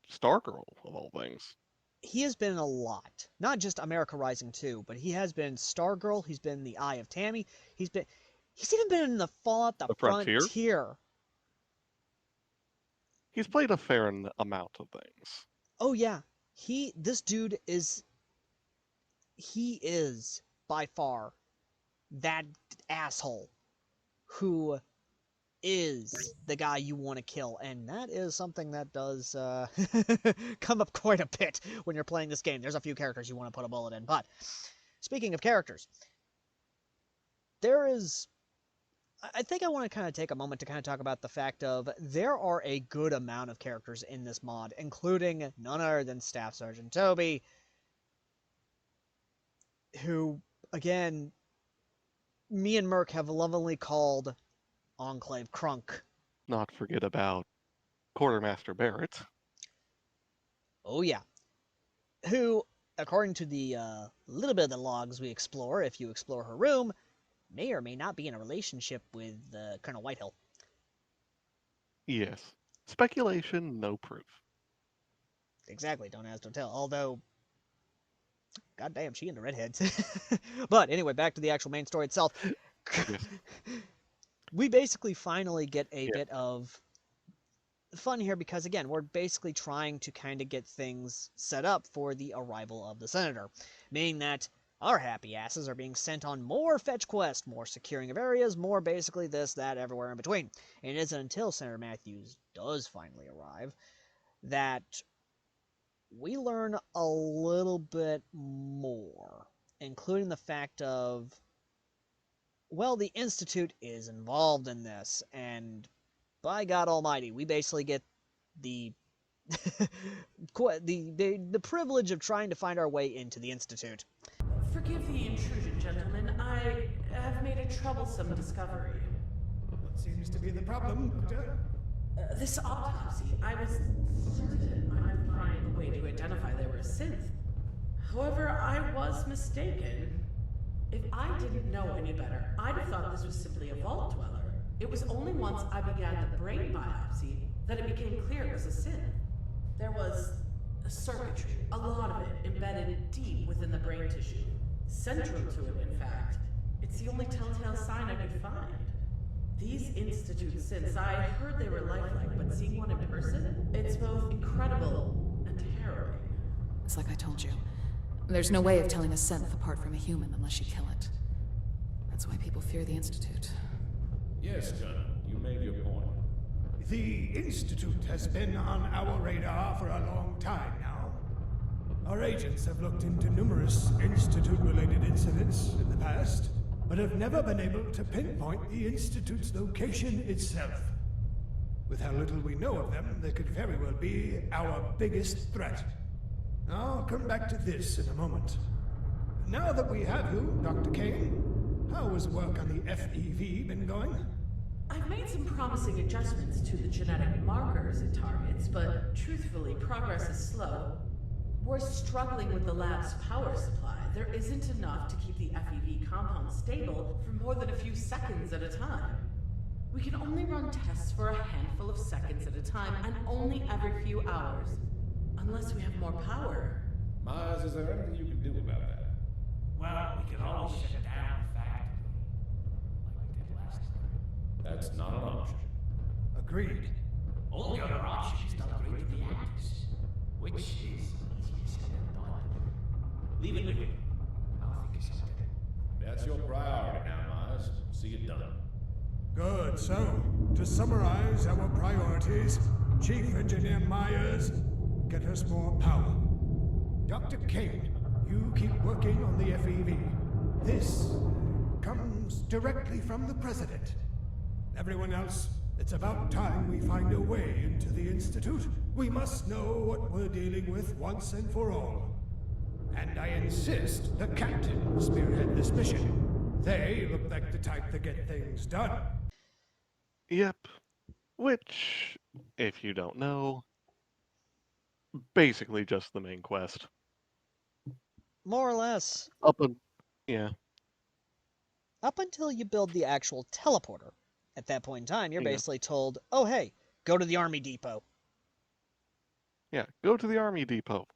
Stargirl of all things.
He has been in a lot. Not just America Rising 2, but he has been Stargirl, he's been the Eye of Tammy, he's even been in the Fallout the
The Frontier.
Frontier.
He's played a fair amount of things.
Oh yeah, this dude is, he is by far that asshole who is the guy you want to kill, and that is something that does come up quite a bit when you're playing this game. There's a few characters you want to put a bullet in, but speaking of characters, I think I want to kind of take a moment to kind of talk about the fact of there are a good amount of characters in this mod, including none other than Staff Sergeant Toby, who, again, me and Murc have lovingly called Enclave Crunk.
Not forget about Quartermaster Barrett.
Oh yeah. Who, according to the little bit of the logs we explore, if you explore her room, may or may not be in a relationship with Colonel Whitehill.
Yes. Speculation, no proof.
Exactly, don't ask, don't tell. Although, goddamn, she into redheads. But anyway, back to the actual main story itself.
Yes.
We basically finally get a bit of fun here because, again, we're basically trying to kind of get things set up for the arrival of the Senator, meaning that our happy asses are being sent on more fetch quests, more securing of areas, more basically this, that, everywhere in between. And it isn't until Senator Matthews does finally arrive that we learn a little bit more, including the fact of, well, the Institute is involved in this, and by God Almighty, we basically get the the privilege of trying to find our way into the Institute.
Forgive the intrusion, gentlemen. I have made a troublesome discovery.
What seems to be the problem, Doctor?
This autopsy, I was certain I would find a way to identify they were a synth. However, I was mistaken. If I didn't know any better, I'd have thought this was simply a vault dweller. It was only once I began the brain biopsy that it became clear it was a synth. There was a circuitry, a lot of it, embedded deep within the brain tissue. Central to it, in fact. It's the only telltale sign I could find. These Institute synths, I heard they were lifelike, but seeing one in person, it's both incredible and harrowing.
It's like I told you. There's no way of telling a synth apart from a human unless you kill it. That's why people fear the Institute.
Yes, Colonel, you made your point.
The Institute has been on our radar for a long time now. Our agents have looked into numerous Institute-related incidents in the past, but have never been able to pinpoint the Institute's location itself. With how little we know of them, they could very well be our biggest threat. I'll come back to this in a moment. Now that we have you, Dr. Kane, how has work on the FEV been going?
I've made some promising adjustments to the genetic markers it targets, but truthfully, progress is slow. We're struggling with the lab's power supply. There isn't enough to keep the FEV compound stable for more than a few seconds at a time. We can only run tests for a handful of seconds at a time, and only every few hours. Unless we have more power.
Myers, is there anything you can do about that?
Well, we could always shut down the factory, like we did last time.
That's not an option.
Agreed.
Only other option is to upgrade the reactors, which is easier said than done. Leave it with me. I'll think of something.
That's your priority now, Myers. See it done.
Good. So, to summarize our priorities, Chief Engineer Myers, get us more power. Dr. Kane, you keep working on the FEV. This comes directly from the President. Everyone else, it's about time we find a way into the Institute. We must know what we're dealing with once and for all. And I insist the Captain spearhead this mission. They look like the type that get things done.
Yep. Which, if you don't know, basically just the main quest.
More or less.
Yeah.
Up until you build the actual teleporter. At that point in time, you're
Yeah.
basically told, oh hey, go to the army depot.
Yeah, go to the army depot.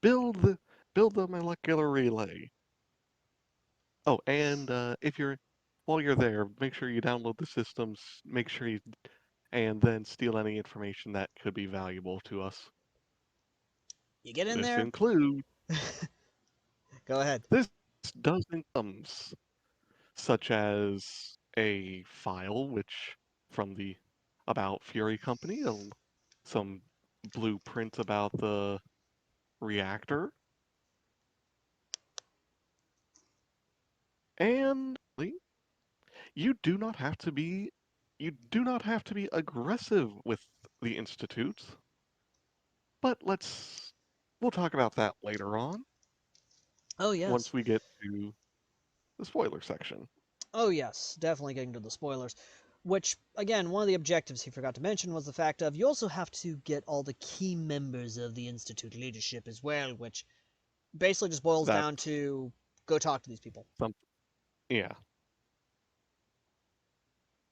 Build the molecular relay. Oh, and while you're there, make sure you download the systems, and then steal any information that could be valuable to us.
You get in
This
there.
includes
Go ahead.
this does incomes, such as a file from the about Fury Company, some blueprint about the reactor, and you do not have to be aggressive with the Institute, but we'll talk about that later on
Oh yes.
once we get to the spoiler section.
Oh yes, definitely getting to the spoilers. Which, again, one of the objectives he forgot to mention was the fact of you also have to get all the key members of the Institute leadership as well, which basically just boils
That's
down to go talk to these people.
Yeah.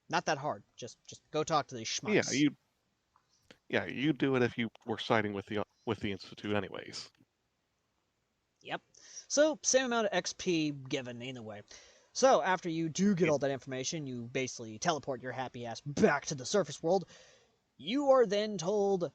Not that hard. Just go talk to these
Yeah,
schmucks.
you do it if you were siding with the Institute anyways.
Yep. So, same amount of XP given either way. So, after you do get all that information, you basically teleport your happy ass back to the surface world. You are then told,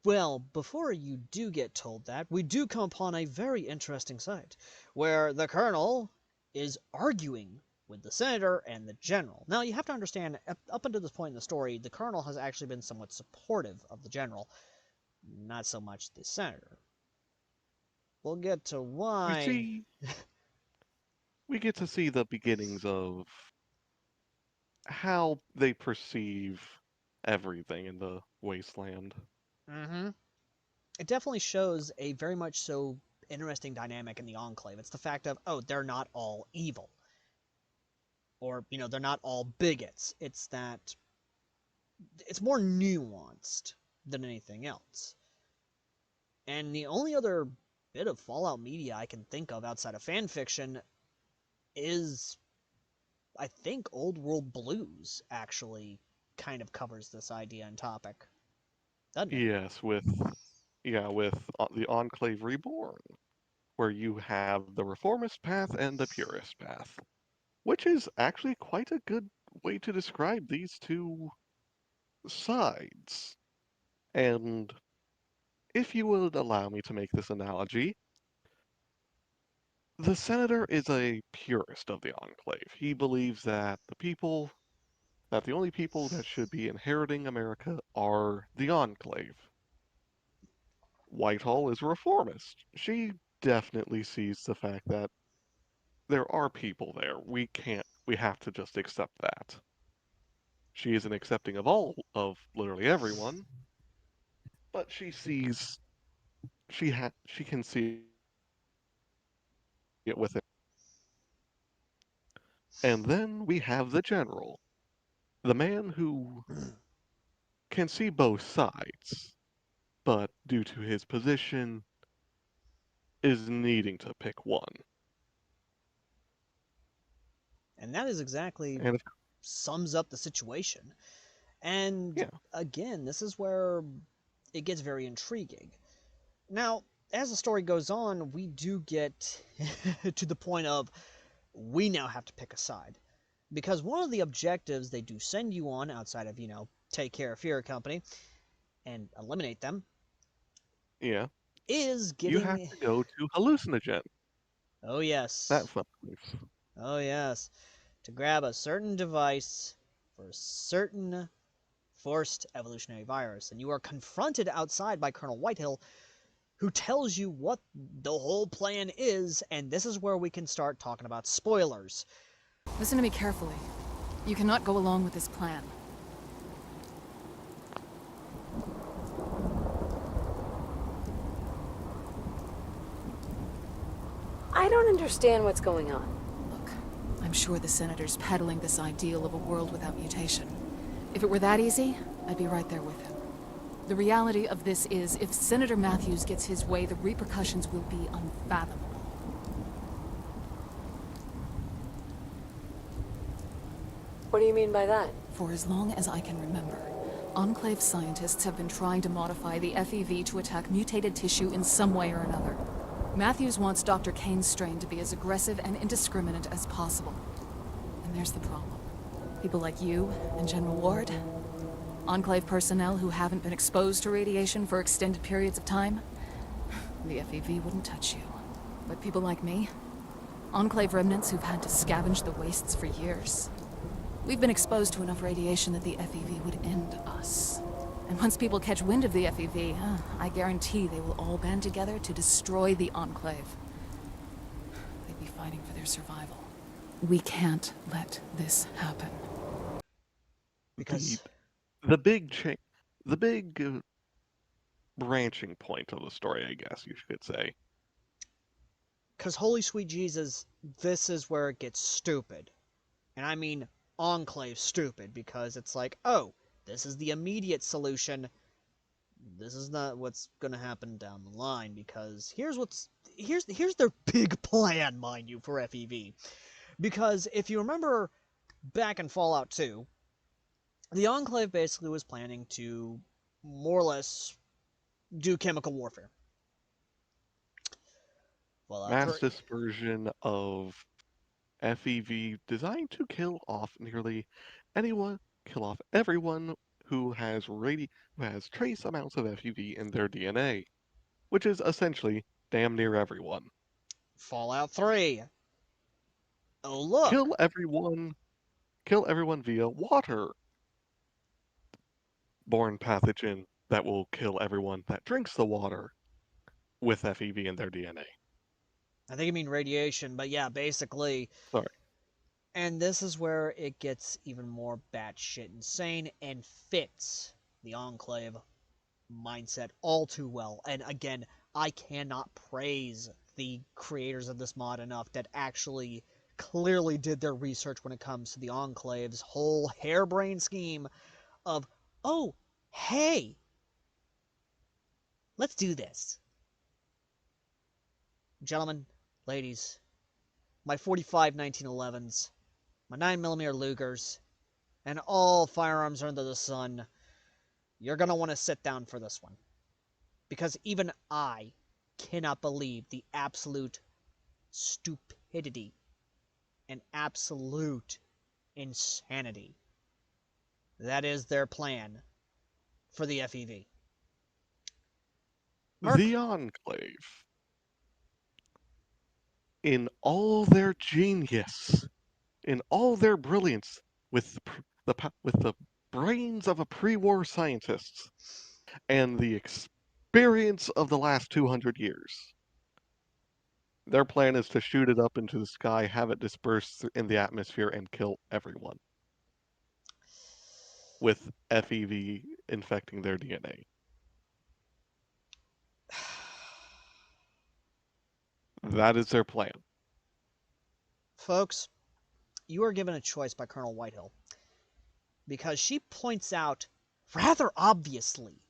well, before you do get told that, we do come upon a very interesting sight, where the Colonel is arguing with the Senator and the General. Now, you have to understand, up until this point in the story, the Colonel has actually been somewhat supportive of the General, not so much the Senator. We'll get to
We
why.
see we get to see the beginnings of how they perceive everything in the wasteland.
Mm-hmm. It definitely shows a very much so interesting dynamic in the Enclave. It's the fact of, oh, they're not all evil. Or, they're not all bigots. It's that it's more nuanced than anything else. And the only other bit of Fallout media I can think of outside of fan fiction is, I think, Old World Blues actually kind of covers this idea and topic, doesn't it?
Yes, with the Enclave Reborn, where you have the reformist path and the purist path, which is actually quite a good way to describe these two sides. And if you would allow me to make this analogy, the senator is a purist of the Enclave. He believes that the only people that should be inheriting America are the Enclave. Whitehall is a reformist. She definitely sees the fact that there are people there. We have to just accept that. She isn't accepting of literally everyone, but she can see it within. And then we have the general. The man who can see both sides, but due to his position, is needing to pick one.
And that is exactly
And
sums up the situation. And
yeah,
again, this is where it gets very intriguing. Now, as the story goes on, we do get to the point of we now have to pick a side. Because one of the objectives they do send you on, outside of, take care of Fear Company and eliminate them,
yeah,
is
you have
getting.
to go to hallucinogen.
Oh,
That
yes.
fun place.
Oh, yes. To grab a certain device for a certain forced evolutionary virus. And you are confronted outside by Colonel Whitehill, who tells you what the whole plan is, and this is where we can start talking about spoilers.
Listen to me carefully. You cannot go along with this plan.
I don't understand what's going on.
Look, I'm sure the Senator's peddling this ideal of a world without mutation. If it were that easy, I'd be right there with him. The reality of this is, if Senator Matthews gets his way, the repercussions will be unfathomable.
What do you mean by that?
For as long as I can remember, Enclave scientists have been trying to modify the FEV to attack mutated tissue in some way or another. Matthews wants Dr. Kane's strain to be as aggressive and indiscriminate as possible. And there's the problem. People like you and General Ward, Enclave personnel who haven't been exposed to radiation for extended periods of time, the FEV wouldn't touch you. But people like me, Enclave remnants who've had to scavenge the wastes for years, we've been exposed to enough radiation that the FEV would end us. And once people catch wind of the FEV, I guarantee they will all band together to destroy the Enclave. They'd be fighting for their survival. We can't let this happen.
Because
the big change, the big branching point of the story, I guess you could say.
Because holy sweet Jesus, this is where it gets stupid. And I mean Enclave stupid, because it's like, oh, this is the immediate solution. This is not what's going to happen down the line, because here's their big plan, mind you, for FEV. Because if you remember back in Fallout 2, the Enclave basically was planning to more or less do chemical warfare. Fallout
Mass
3.
dispersion of FEV designed to kill off nearly anyone, kill off everyone who has trace amounts of FEV in their DNA, which is essentially damn near everyone.
Fallout 3. Oh, look.
Kill everyone via water. Born pathogen that will kill everyone that drinks the water with FEV in their DNA.
I think you mean radiation, but yeah, basically.
Sorry.
And this is where it gets even more batshit insane and fits the Enclave mindset all too well. And again, I cannot praise the creators of this mod enough that actually clearly did their research when it comes to the Enclave's whole harebrained scheme of, oh, hey, let's do this. Gentlemen, ladies, my 45 1911s, my 9mm Lugers, and all firearms under the sun, you're going to want to sit down for this one. Because even I cannot believe the absolute stupidity and absolute insanity that is their plan for the FEV.
The Enclave, in all their genius, in all their brilliance, with the brains of a pre-war scientist and the experience of the last 200 years. Their plan is to shoot it up into the sky, have it disperse in the atmosphere, and kill everyone with FEV infecting their DNA. That is their plan.
Folks, you are given a choice by Colonel Whitehill. because she points out rather obviously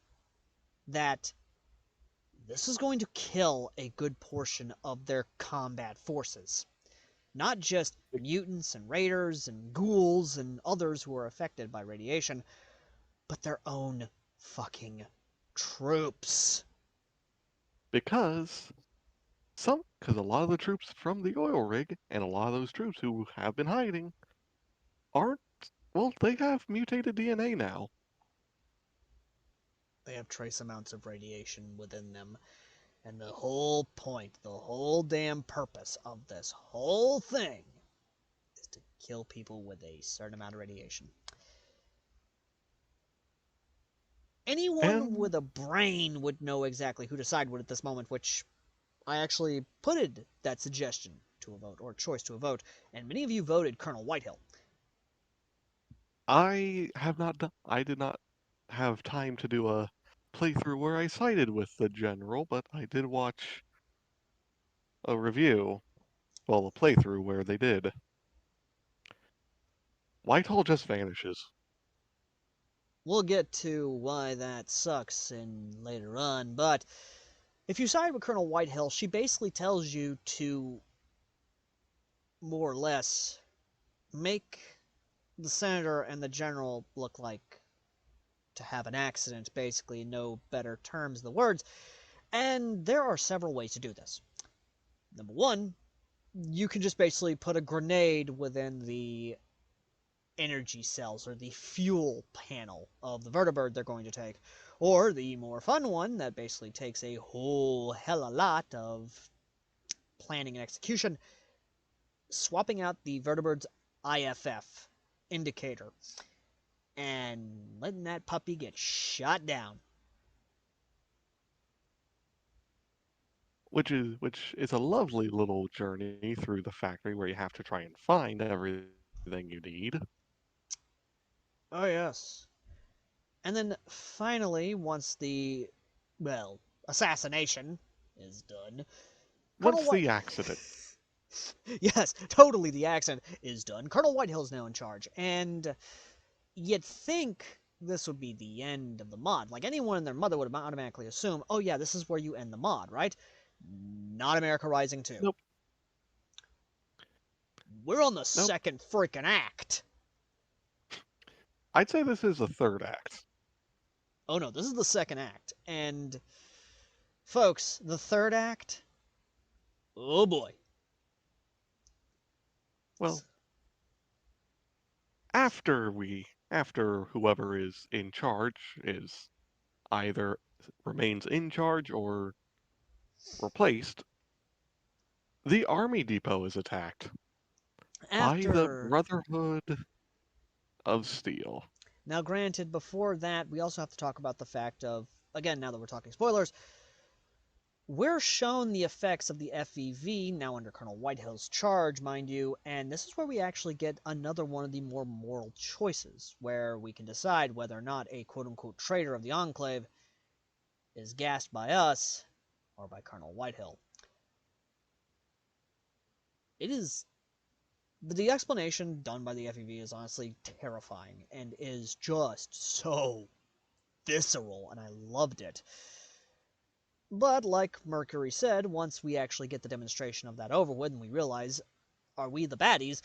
that this is going to kill a good portion of their combat forces. Not just mutants and raiders and ghouls and others who are affected by radiation, but their own fucking troops.
Because a lot of the troops from the oil rig and a lot of those troops who have been hiding aren't, well, they have mutated DNA now.
They have trace amounts of radiation within them. And the whole point, the whole damn purpose of this whole thing is to kill people with a certain amount of radiation. Anyone
And
with a brain would know exactly who to side with at this moment, which I actually putted that suggestion to a vote, or choice to a vote, and many of you voted Colonel Whitehill.
I did not have time to do a playthrough where I sided with the general, but I did watch a review, well, a playthrough where they did. Whitehall just vanishes.
We'll get to why that sucks in later on, but if you side with Colonel Whitehill, she basically tells you to more or less make the senator and the general look like to have an accident, basically, no better terms of the words. And there are several ways to do this. Number one, you can just basically put a grenade within the energy cells or the fuel panel of the vertibird they're going to take. Or the more fun one that basically takes a whole hell of a lot of planning and execution, swapping out the vertibird's IFF indicator and letting that puppy get shot down.
Which is a lovely little journey through the factory where you have to try and find everything you need.
Oh, yes. And then finally, once the, well, assassination is done, Colonel
Once
White.
the accident.
Yes, totally the accident is done. Colonel Whitehill is now in charge, and you'd think this would be the end of the mod. Like, anyone and their mother would automatically assume, oh yeah, this is where you end the mod, right? Not America Rising 2.
Nope.
We're on the
Nope.
second freaking act.
I'd say this is the third act.
Oh no, this is the second act. And, folks, the third act, oh boy.
Well, after whoever is in charge is either remains in charge or replaced, the army depot is attacked by the Brotherhood of Steel.
Now, granted, before that, we also have to talk about the fact of, again, now that we're talking spoilers, we're shown the effects of the FEV, now under Colonel Whitehill's charge, mind you, and this is where we actually get another one of the more moral choices, where we can decide whether or not a quote-unquote traitor of the Enclave is gassed by us or by Colonel Whitehill. It is... The explanation done by the FEV is honestly terrifying and is just so visceral, and I loved it. But, like Mercury said, once we actually get the demonstration of that over with and we realize, are we the baddies,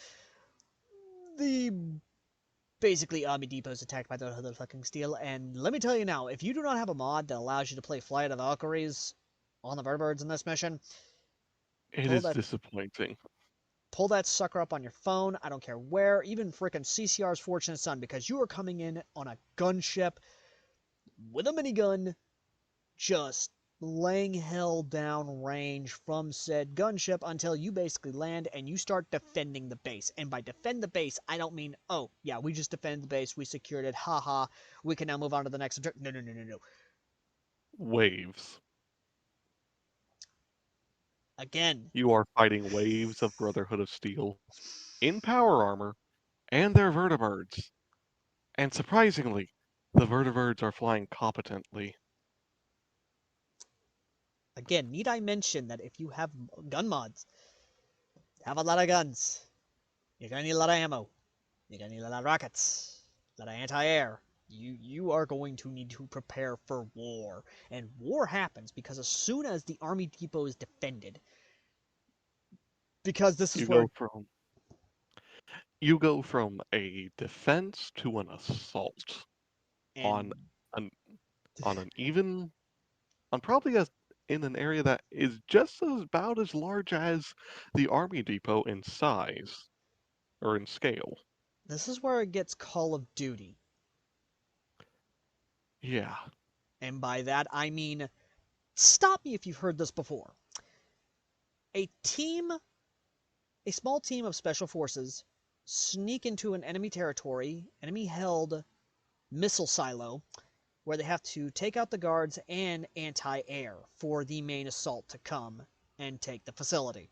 the basically army depot is attacked by the other fucking Steel, and let me tell you now, if you do not have a mod that allows you to play Flight of the Valkyries on the vertibirds in this mission,
It is disappointing.
Pull that sucker up on your phone, I don't care where, even frickin' CCR's Fortunate Son, because you are coming in on a gunship with a minigun, just laying hell down range from said gunship until you basically land and you start defending the base. And by defend the base, I don't mean, oh, yeah, we just defended the base, we secured it, haha, we can now move on to the next objective. No.
Waves.
Again.
You are fighting waves of Brotherhood of Steel in power armor and their vertibirds. And surprisingly, the vertibirds are flying competently.
Again, need I mention that if you have gun mods, have a lot of guns, you're gonna need a lot of ammo, you're gonna need a lot of rockets, that anti-air. You are going to need to prepare for war. And war happens because as soon as the Army Depot is defended, because this is
You
where
go from you go from a defense to an assault on
and
an on an even on probably a in an area that is just about as large as the Army Depot in size or in scale.
this is where it gets Call of Duty.
Yeah.
And by that I mean, stop me if you've heard this before. A team, a small team of special forces sneak into an enemy territory, enemy held missile silo, where they have to take out the guards and anti-air for the main assault to come and take the facility.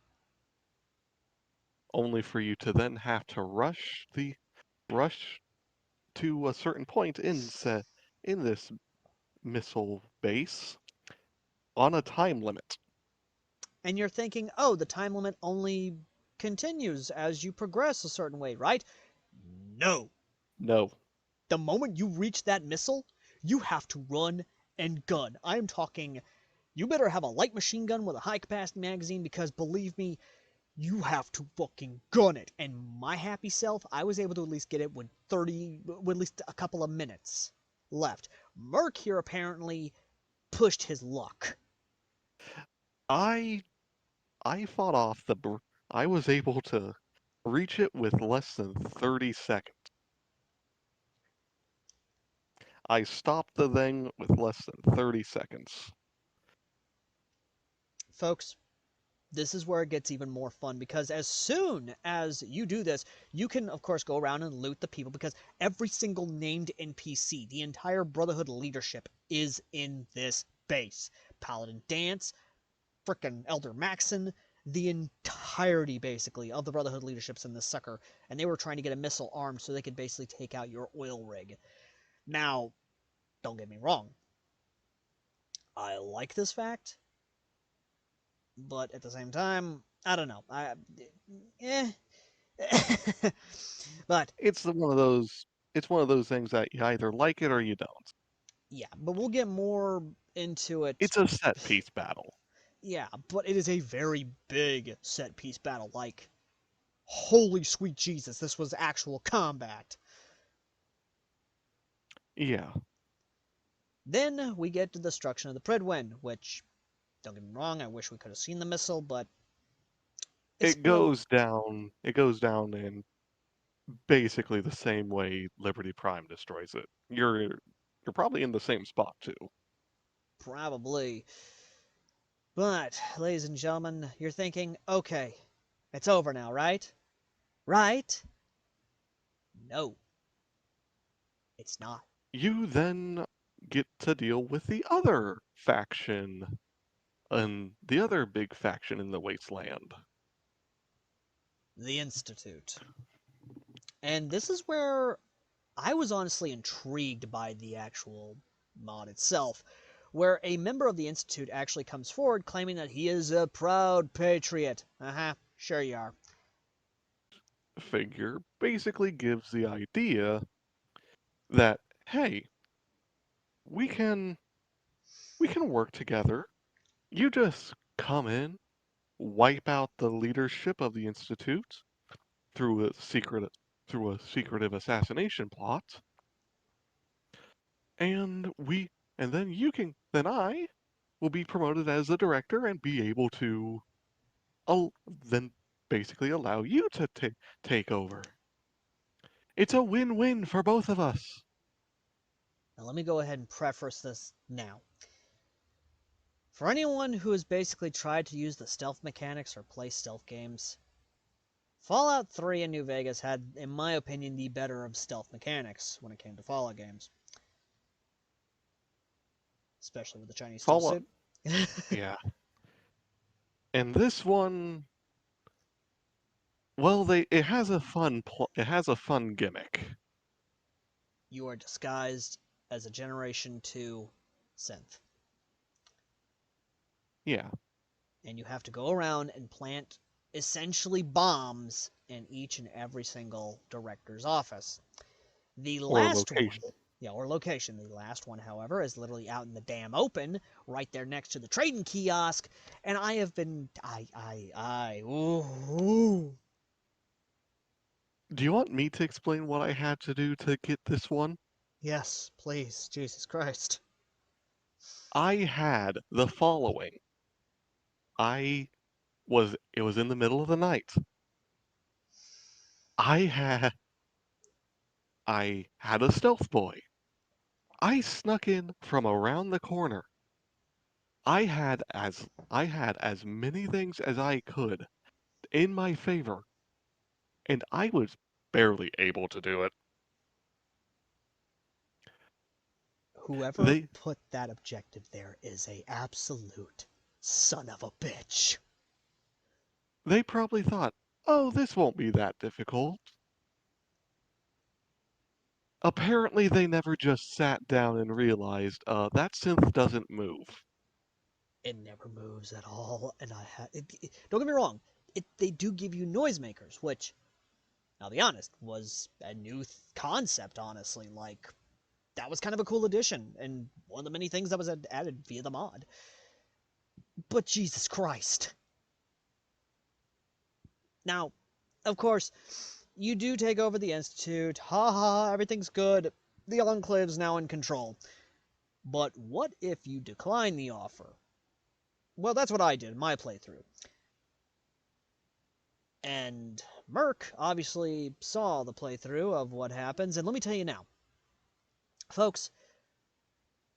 Only for you to then have to rush to a certain point in this missile base on a time limit.
And you're thinking, oh, the time limit only continues as you progress a certain way, right? No.
No.
The moment you reach that missile, you have to run and gun. I'm talking, you better have a light machine gun with a high capacity magazine because believe me, you have to fucking gun it. And my happy self, I was able to at least get it with at least a couple of minutes left. Murc here apparently pushed his luck.
I I fought off I was able to reach it with less than 30 seconds. I stopped the thing with less than 30 seconds.
Folks, this is where it gets even more fun because as soon as you do this, you can, of course, go around and loot the people because every single named NPC, the entire Brotherhood leadership, is in this base. Paladin Dance, frickin' Elder Maxon, the entirety, basically, of the Brotherhood leadership's in this sucker, and they were trying to get a missile armed so they could basically take out your oil rig. Now, don't get me wrong. I like this fact, but at the same time, I don't know. Eh. But
It's one of those things that you either like it or you don't.
yeah, but we'll get more into it.
It's a set piece battle.
Yeah, but it is a very big set piece battle. Like, holy sweet Jesus, this was actual combat.
Yeah.
Then we get to the destruction of the Pridwen, which, don't get me wrong, I wish we could have seen the missile, but it's spoiled.
It goes down in basically the same way Liberty Prime destroys it. You're probably in the same spot too.
Probably. But, ladies and gentlemen, you're thinking, okay, it's over now, right? Right? No, it's not.
You then get to deal with the other faction and the other big faction in the wasteland.
The Institute. And this is where I was honestly intrigued by the actual mod itself, where a member of the Institute actually comes forward claiming that he is a proud patriot. Sure you are.
Figure basically gives the idea that hey, we can we can work together. You just come in, wipe out the leadership of the institute through a secretive assassination plot, and then I will be promoted as the director and be able to then basically allow you to take over. It's a win-win for both of us.
Now let me go ahead and preface this now. For anyone who has basically tried to use the stealth mechanics or play stealth games, Fallout 3 and New Vegas had, in my opinion, the better of stealth mechanics when it came to Fallout games. Especially with the Chinese stealth
Fallout,
suit.
yeah. And this one, well, it has a fun gimmick.
You are disguised as a Generation 2 synth.
Yeah.
And you have to go around and plant essentially bombs in each and every single director's office. The
Or
last one,
location.
yeah, or location. The last one, however, is literally out in the damn open, right there next to the trading kiosk, and I have been, ooh.
Do you want me to explain what I had to do to get this one?
Yes, please, Jesus Christ.
I had the following. It was in the middle of the night. I had I had a stealth boy. I snuck in from around the corner. I had as many things as I could in my favor, and I was barely able to do it.
Whoever
They
put that objective there is a absolute son of a bitch.
they probably thought, "Oh, this won't be that difficult." Apparently, they never just sat down and realized, that synth doesn't move.
It never moves at all, and don't get me wrong, they do give you noisemakers, which, I'll be honest, was a new concept, honestly. Like, that was kind of a cool addition, and one of the many things that was added via the mod. But Jesus Christ. Now, of course, you do take over the Institute. Ha ha, everything's good. The Enclave's now in control. But what if you decline the offer? Well, that's what I did in my playthrough. And Murc obviously saw the playthrough of what happens, and let me tell you now, folks,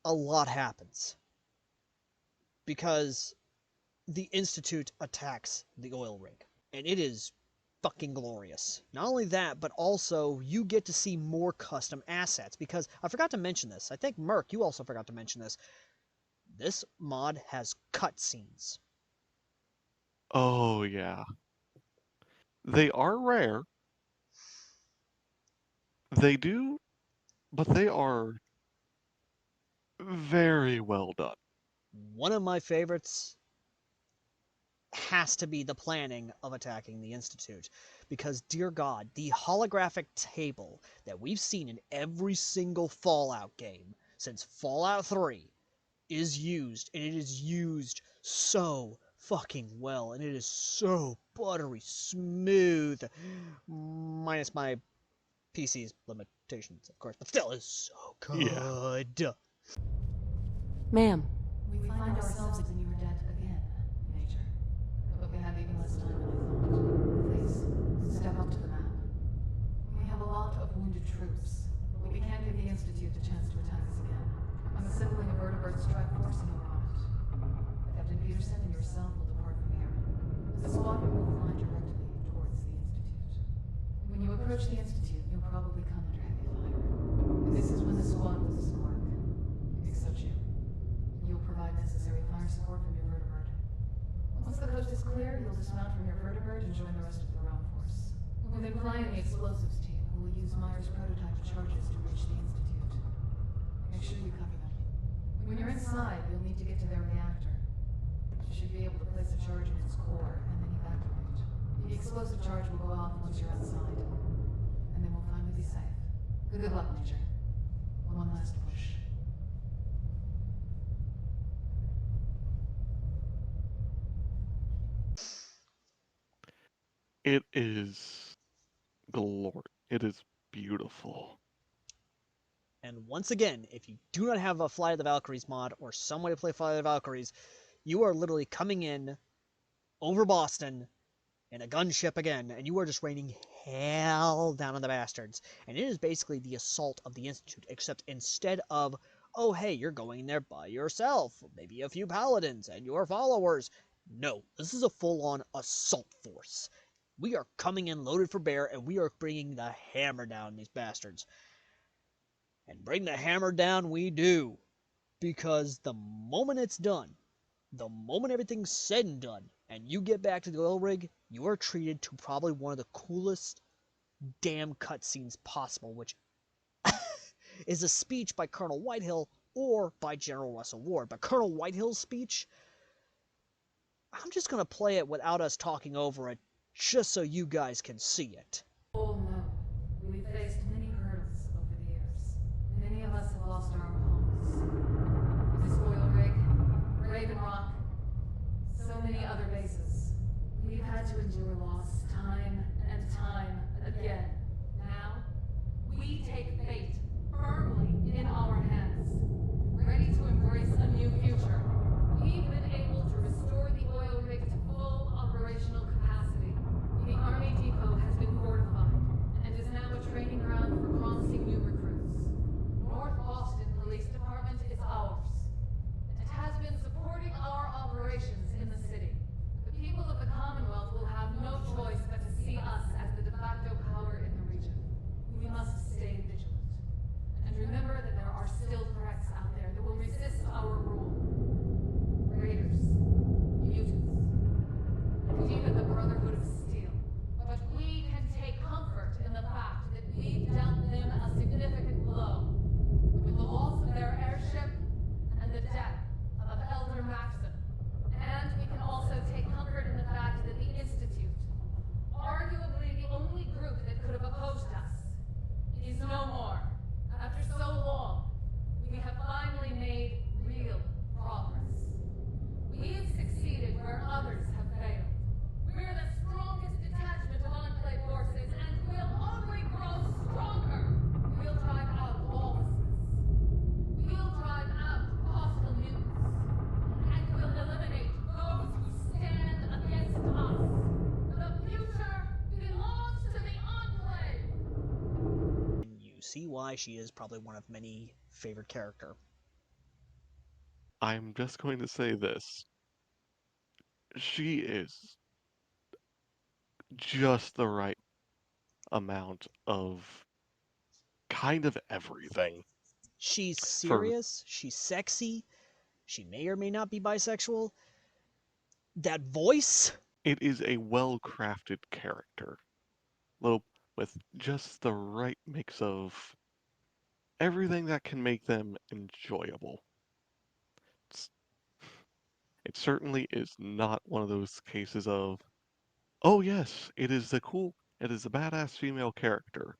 a lot happens. Because the Institute attacks the oil rig. And it is fucking glorious. Not only that, but also you get to see more custom assets. Because I forgot to mention this. I think, Murc, you also forgot to mention this. This mod has cutscenes.
Oh, yeah. They are rare. They do, but they are very well done.
One of my favorites has to be the planning of attacking the Institute. Because, dear God, the holographic table that we've seen in every single Fallout game since Fallout 3 is used, and it is used so fucking well, and it is so buttery smooth. Minus my PC's limitations, of course, but still is so
Yeah.
good.
Ma'am.
We find ourselves in your debt again, Major. But we have even less time than I thought. Please, step up to the map. We have a lot of wounded troops, but we can't give the Institute the chance to attack us again. I'm assembling a vertebrate strike force and we're on it. Captain Peterson and yourself will depart from here. The squadron will fly directly towards the Institute. When you approach the Institute, you'll probably come under heavy fire. This is when the squad loses a mark. Except you. You'll provide necessary fire support from your vertebrate. Once the coast is clear, you'll dismount from your vertebrate and join the rest of the ground force. We'll then fly in the explosives team, who will use Myers' prototype charges to reach the Institute. Make sure you cover them. When you're inside, you'll need to get to their reactor. You should be able to place a charge in its core, and then evacuate. The explosive charge will go off once you're outside. And then we'll finally be safe. Good luck, Major. One last push.
It is glorious. It is beautiful.
And once again, if you do not have a Flight of the Valkyries mod or some way to play Flight of the Valkyries, you are literally coming in over Boston in a gunship again, and you are just raining hell down on the bastards. And it is basically the assault of the Institute, except instead of, oh hey, you're going there by yourself, maybe a few paladins and your followers. No, this is a full-on assault force. We are coming in loaded for bear, and we are bringing the hammer down these bastards. And bring the hammer down we do. Because the moment it's done, the moment everything's said and done, and you get back to the oil rig, you are treated to probably one of the coolest damn cutscenes possible, which is a speech by Colonel Whitehill or by General Russell Ward. But Colonel Whitehill's speech, I'm just going to play it without us talking over it, just so you guys can see it.
Oh no, we faced many hurdles over
you see why she is probably one of many favorite character.
I'm just going to say this. She is just the right amount of kind of everything
She's
for
serious, she's sexy, she may or may not be bisexual. That voice,
it is a well-crafted character. Little with just the right mix of everything that can make them enjoyable. It's, it certainly is not one of those cases of, oh yes, it is a badass female character.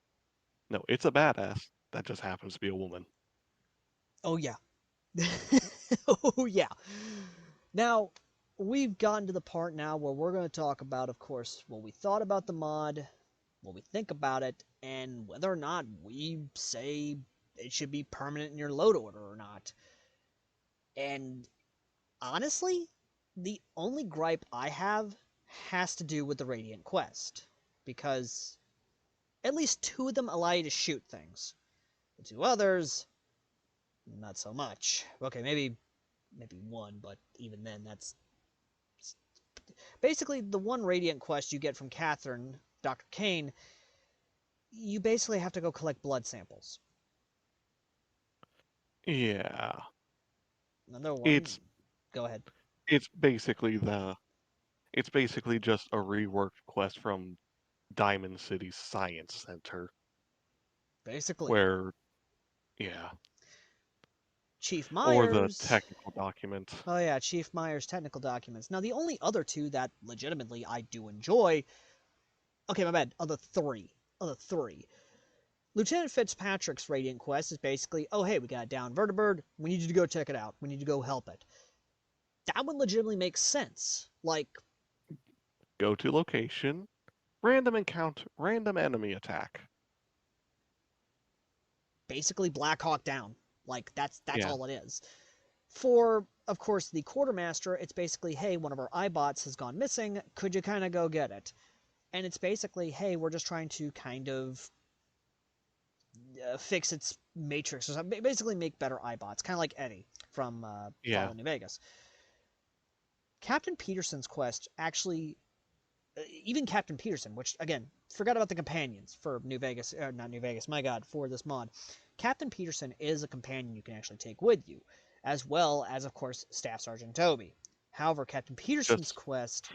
No, it's a badass that just happens to be a woman.
oh yeah. Oh yeah. Now, we've gotten to the part now where we're going to talk about, of course, what we thought about the mod, what we think about it, and whether or not we say it should be permanent in your load order or not. And honestly, the only gripe I have has to do with the Radiant Quest, because at least two of them allow you to shoot things. The two others, not so much. Okay, maybe one, but even then, that's basically the one Radiant Quest you get from Catherine, Dr. Kane. You basically have to go collect blood samples.
Yeah,
Another one,
it's
go ahead.
it's basically the it's basically just a reworked quest from Diamond City's Science Center,
Basically,
where yeah,
Chief
or the
Myers.
technical document.
Oh yeah, Chief Myers technical documents. Now the only other two that legitimately I do enjoy. Okay, my bad. Other three. Lieutenant Fitzpatrick's Radiant Quest is basically, oh hey, we got a down vertibird. We need you to go check it out. We need to go help it. That one legitimately makes sense. Like,
Go to location, random enemy attack.
basically Black Hawk Down. Like that's
Yeah,
all it is. For, of course, the quartermaster, it's basically, hey, one of our iBots has gone missing. Could you kind of go get it? And it's basically, hey, we're just trying to kind of fix its matrix or something. Basically, make better iBots, kind of like Eddie from
yeah.
Fallout New Vegas. Captain Peterson's quest actually, even Captain Peterson, which again, forgot about the companions for New Vegas, not New Vegas, my God, for this mod. Captain Peterson is a companion you can actually take with you, as well as, of course, Staff Sergeant Toby. However, Captain Peterson's
Just
quest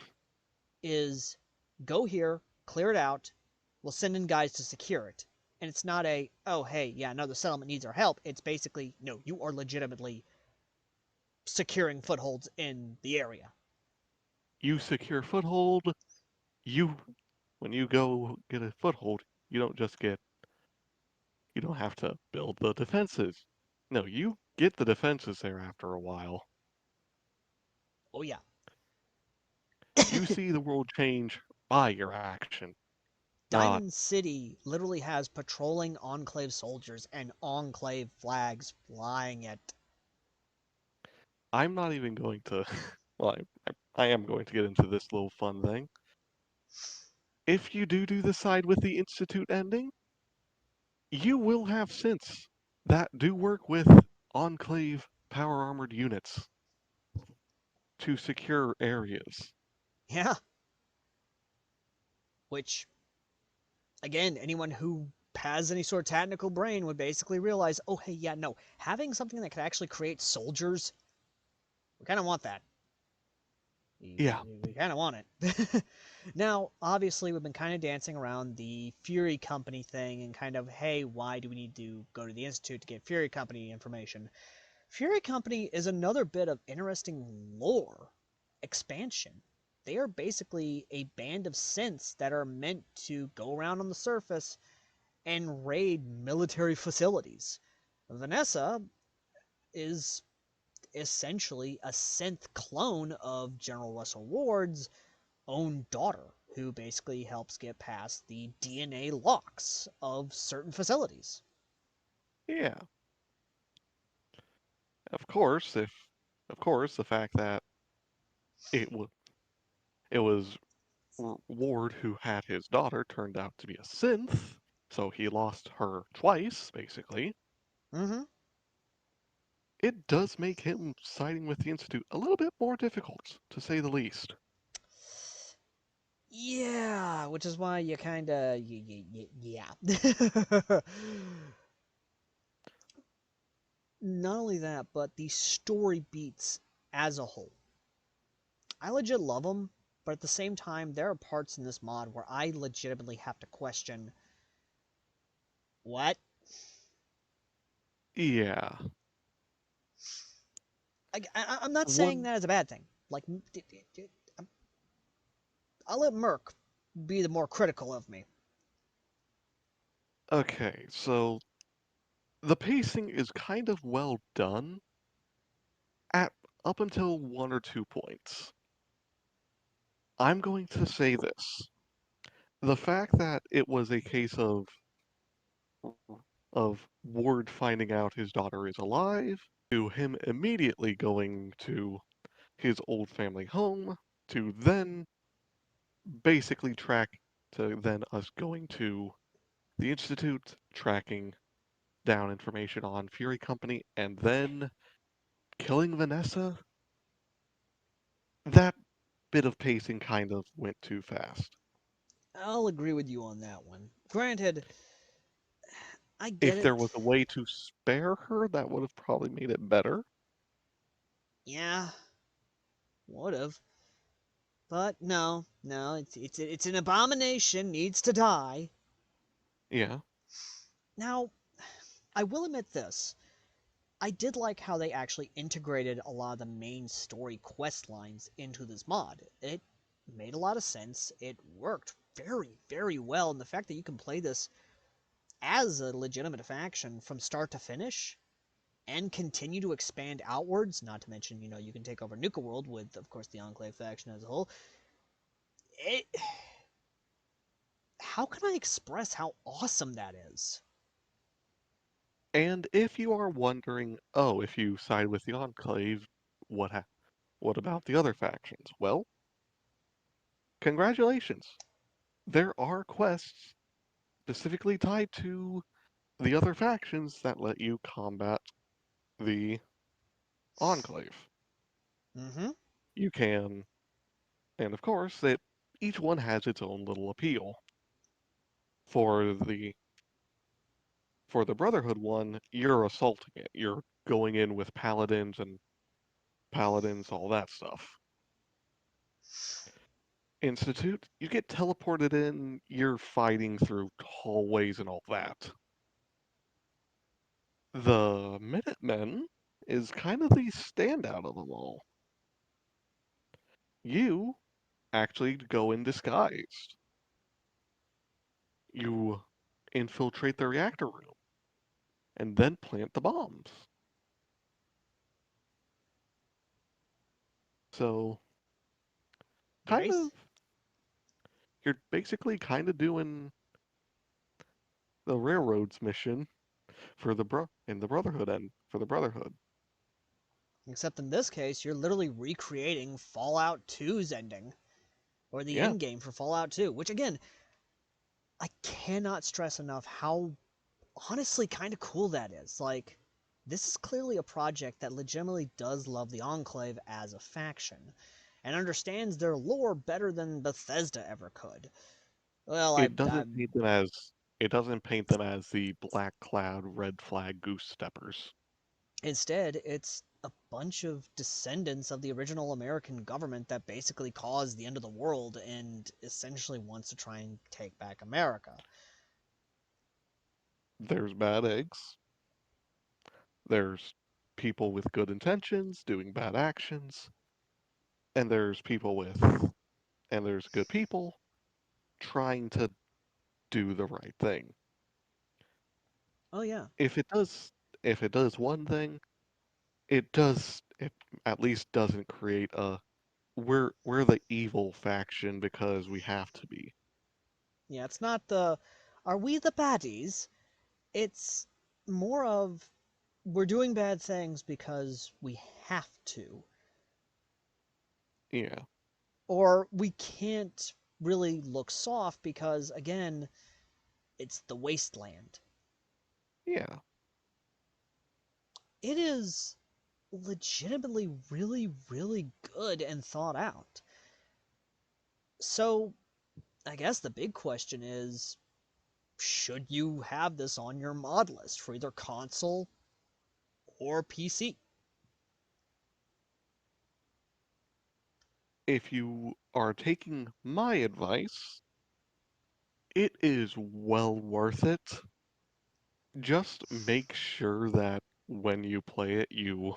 is go here, clear it out, we'll send in guys to secure it. And it's not a, oh, hey, yeah, another settlement needs our help. It's basically, no, you are legitimately securing footholds in the area.
you secure foothold. You when you go get a foothold, you don't just get you don't have to build the defenses. No, you get the defenses there after a while.
Oh, yeah.
You see the world change by your action, not
Diamond City literally has patrolling Enclave soldiers and Enclave flags flying at.
I'm not even going to well, I am going to get into this little fun thing. If you do the side with the Institute ending, you will have synths that do work with Enclave power armored units to secure areas.
Yeah. Which, again, anyone who has any sort of technical brain would basically realize, oh, hey, yeah, no, having something that could actually create soldiers, we kind of want that.
Yeah,
We kind of want it. Now, obviously, we've been kind of dancing around the Fury Company thing and kind of, hey, why do we need to go to the Institute to get Fury Company information? Fury Company is another bit of interesting lore expansion. They are basically a band of synths that are meant to go around on the surface and raid military facilities. Vanessa is essentially a synth clone of General Russell Ward's own daughter, who basically helps get past the DNA locks of certain facilities.
yeah. Of course, the fact that it was it was Ward who had his daughter turned out to be a synth so he lost her twice, basically.
Mm-hmm.
It does make him siding with the Institute a little bit more difficult, to say the least.
Yeah, which is why you kind of yeah. Not only that, but the story beats as a whole. I legit love them, but at the same time, there are parts in this mod where I legitimately have to question what.
Yeah.
I'm not saying
One.
that as a bad thing. Like, I'll let Murc be the more critical of me.
Okay, so the pacing is kind of well done at up until one or two points. I'm going to say this. The fact that it was a case of Ward finding out his daughter is alive, to him immediately going to his old family home, to then basically track to then us going to the Institute, tracking down information on Fury Company, and then killing Vanessa, that bit of pacing kind of went too fast.
I'll agree with you on that one. Granted, I get
If there
it.
was a way to spare her, that would have probably made it better.
Yeah, would have. But no, no, it's an abomination, needs to die.
Yeah,
Now, I will admit this. I did like how they actually integrated a lot of the main story quest lines into this mod. It made a lot of sense. It worked very, very well, and the fact that you can play this as a legitimate faction from start to finish and continue to expand outwards, not to mention, you can take over Nuka World with, of course, the Enclave faction as a whole. It How can I express how awesome that is?
and if you are wondering, oh, if you side with the Enclave, what about the other factions? Well, congratulations. There are quests specifically tied to the other factions that let you combat the Enclave.
Mm-hmm.
You can, and of course, that each one has its own little appeal. For the for the Brotherhood one, you're assaulting it. You're going in with paladins, all that stuff. Institute, you get teleported in, you're fighting through hallways and all that. The Minutemen is kind of the standout of them all. You actually go in disguised. You infiltrate the reactor room and then plant the bombs. So,
You're
kind
base.
of, you're basically kind of doing the railroads mission for in the Brotherhood and for the Brotherhood.
Except in this case, you're literally recreating Fallout 2's ending, or the
Yeah,
end game for Fallout 2, which again, I cannot stress enough how honestly kind of cool that is. Like, this is clearly a project that legitimately does love the Enclave as a faction, and understands their lore better than Bethesda ever could. Well,
it doesn't paint them as it doesn't paint them as the black cloud, red flag goose steppers.
instead, it's a bunch of descendants of the original American government that basically caused the end of the world and essentially wants to try and take back America.
There's bad eggs. There's people with good intentions doing bad actions, and there's good people trying to do the right thing.
Oh yeah.
If it does if it does one thing, it at least doesn't create a we're the evil faction because we have to be.
Yeah, it's not the are we the baddies? It's more of we're doing bad things because we have to.
Yeah.
Or we can't really look soft because again, It's the Wasteland.
Yeah.
It is legitimately really, really good and thought out. So, I guess the big question is, should you have this on your mod list for either console or PC?
If you are taking my advice, it is well worth it. Just make sure that when you play it, you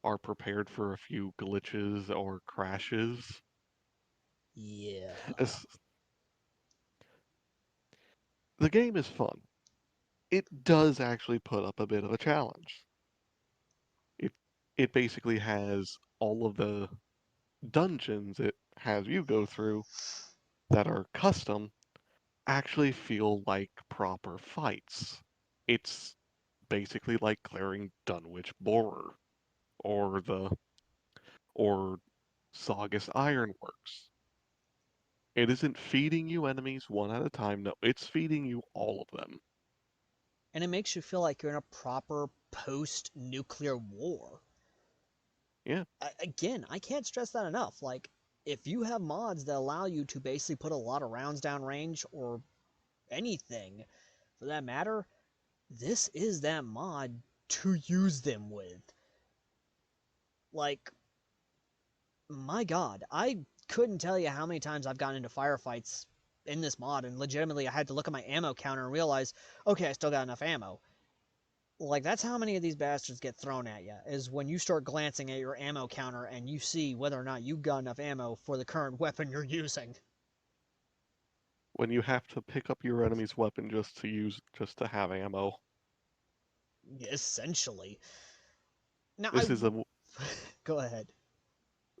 are prepared for a few glitches or crashes.
Yeah.
As the game is fun. It does actually put up a bit of a challenge. It it basically has all of the dungeons it has you go through that are custom actually feel like proper fights. It's basically like clearing Dunwich Borer or the or Saugus Ironworks. It isn't feeding you enemies one at a time. No, it's feeding you all of them.
And it makes you feel like you're in a proper post nuclear war.
Yeah.
Again, I can't stress that enough. Like, if you have mods that allow you to basically put a lot of rounds down range or anything for that matter, this is that mod to use them with. Like, my god, I couldn't tell you how many times I've gotten into firefights in this mod, and legitimately I had to look at my ammo counter and realize, okay, I still got enough ammo. Like, that's how many of these bastards get thrown at you, is when you start glancing at your ammo counter and you see whether or not you've got enough ammo for the current weapon you're using.
When you have to pick up your enemy's weapon just to have ammo.
Essentially. Now,
This is a
Go ahead.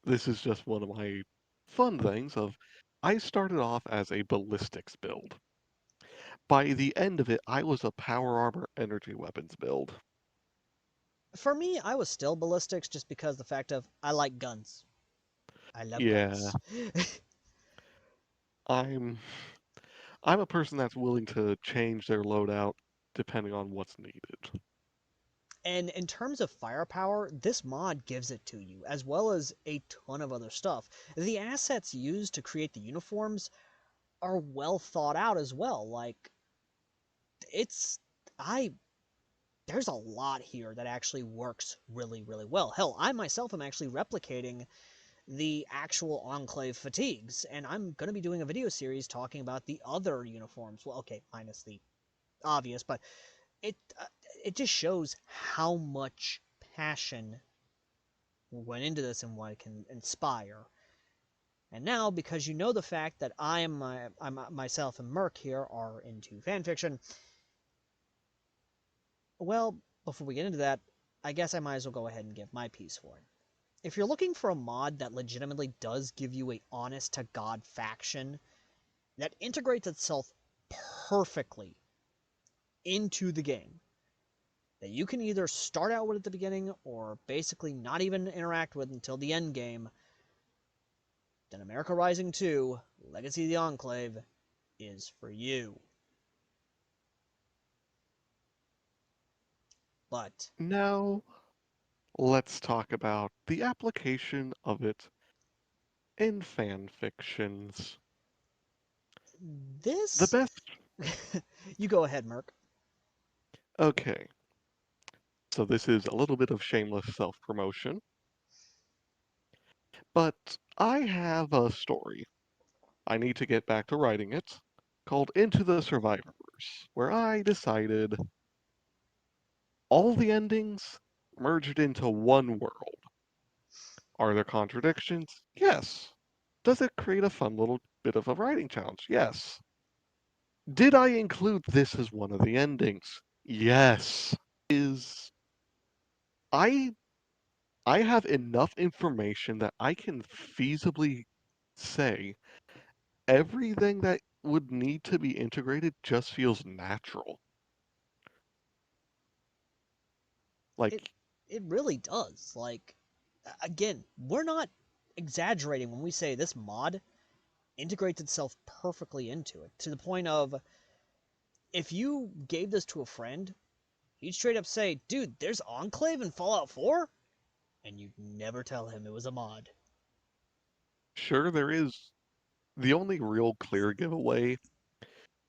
this is just one of my fun things of I started off as a ballistics build. By the end of it, I was a power armor energy weapons build.
For me, I was still ballistics just because the fact of I like guns. I love
Yeah,
guns.
I'm I'm a person that's willing to change their loadout depending on what's needed.
And in terms of firepower, this mod gives it to you, as well as a ton of other stuff. The assets used to create the uniforms are well thought out as well. Like, it's. I. There's a lot here that actually works really, really well. Hell, I myself am actually replicating the actual Enclave fatigues, and I'm going to be doing a video series talking about the other uniforms. Well, okay, minus the obvious, but it uh, it just shows how much passion went into this and what it can inspire. And now, because you know the fact that I'm myself and Murc here are into fanfiction, well, before we get into that, I guess I might as well go ahead and give my piece for it. If you're looking for a mod that legitimately does give you a honest to God faction that integrates itself perfectly into the game, that you can either start out with at the beginning or basically not even interact with until the end game, then America Rising 2 Legacy of the Enclave is for you. But
Now, let's talk about the application of it in fan fictions. The
this.
best.
You go ahead, Merc.
Okay, so this is a little bit of shameless self promotion, but I have a story. I need to get back to writing it, called Into the Survivors, where I decided all the endings merged into one world. Are there contradictions? Yes. Does it create a fun little bit of a writing challenge? Yes. Did I include this as one of the endings? Yes. Is I I have enough information that I can feasibly say everything that would need to be integrated just feels natural.
It
Like,
it really does. Like, again, we're not exaggerating when we say this mod integrates itself perfectly into it to the point of if you gave this to a friend, he'd straight up say, dude, there's Enclave in Fallout 4? And you'd never tell him it was a mod.
Sure, there is. The only real clear giveaway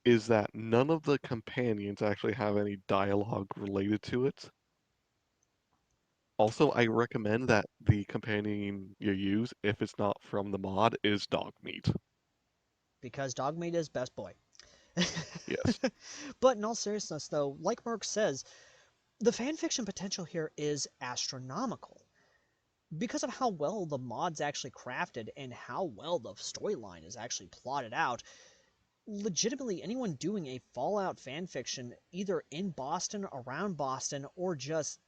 is that none of the companions actually have any dialogue related to it. Also, I recommend that the companion you use, if it's not from the mod, is dog meat.
Because Dogmeat is best boy.
Yes.
But in all seriousness, though, like Murc says, the fanfiction potential here is astronomical. Because of how well the mod's actually crafted and how well the storyline is actually plotted out, legitimately anyone doing a Fallout fanfiction, either in Boston, around Boston, or just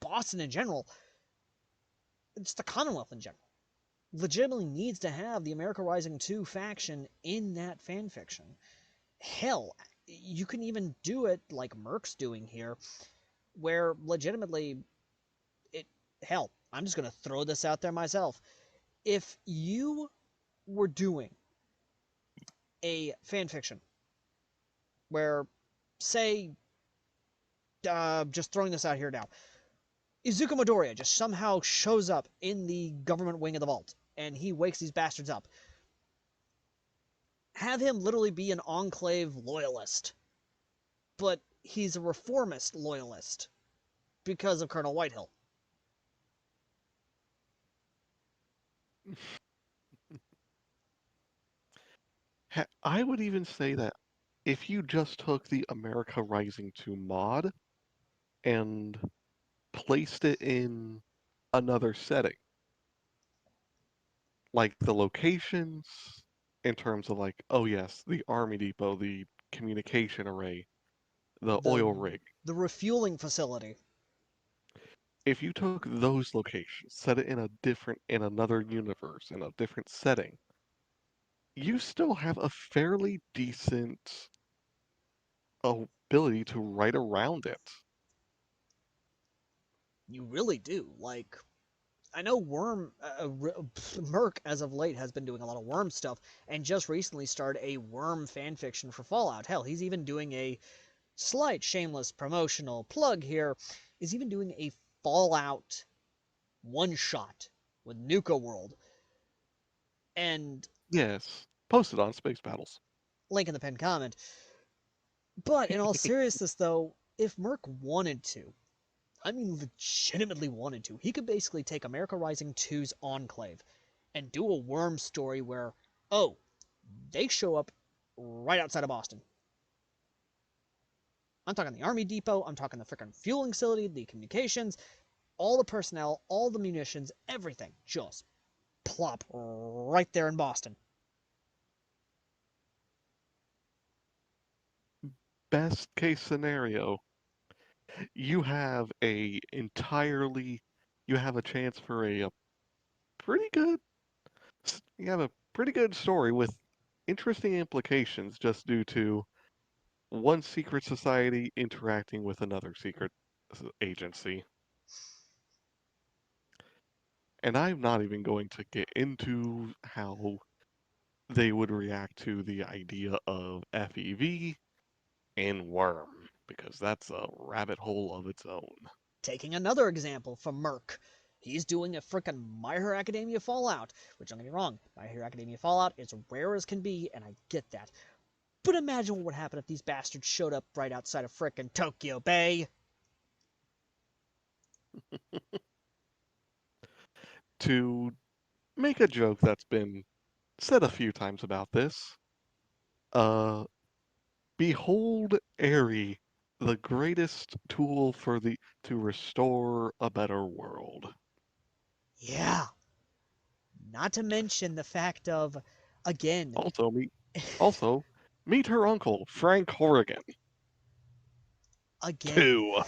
Boston in general, it's the Commonwealth in general, legitimately needs to have the America Rising 2 faction in that fanfiction. Hell, you can even do it like Murc's doing here, where legitimately it hell, I'm just gonna throw this out there myself. If you were doing a fanfiction where, say, just throwing this out here now, Izuku Midoriya just somehow shows up in the government wing of the vault, and he wakes these bastards up. Have him literally be an Enclave loyalist, but he's a reformist loyalist because of Colonel Whitehill.
I would even say that if you just took the America Rising 2 mod and placed it in another setting, like the locations, in terms of like, oh yes, the army depot, the communication array, the
The
oil rig.
the refueling facility.
If you took those locations, set it in another universe, in a different setting, you still have a fairly decent ability to write around it.
You really do. Like, I know Murc, as of late, has been doing a lot of Worm stuff, and just recently started a Worm fanfiction for Fallout. Hell, he's even doing a slight shameless promotional plug here, is even doing a Fallout one-shot with Nuka World. And
Yes, posted on Space Battles.
link in the pinned comment. But in all seriousness, though, if Murc wanted to, I mean legitimately wanted to, he could basically take America Rising 2's Enclave and do a Worm story where, oh, they show up right outside of Boston. I'm talking the Army Depot, I'm talking the freaking fueling facility, the communications, all the personnel, all the munitions, everything just plop right there in Boston.
Best case scenario, you have a entirely you have a chance for a pretty good you have a pretty good story with interesting implications just due to one secret society interacting with another secret agency. And I'm not even going to get into how they would react to the idea of FEV and Worm, because that's a rabbit hole of its own.
Taking another example from Murc, he's doing a frickin' My Hero Academia Fallout, which don't get me wrong, My Hero Academia Fallout is rare as can be, and I get that. But imagine what would happen if these bastards showed up right outside of frickin' Tokyo Bay.
To make a joke that's been said a few times about this, uh, behold Airy, the greatest tool to restore a better world.
Yeah. Not to mention the fact of, again,
Also meet also meet her uncle, Frank Horrigan.
again,
Two.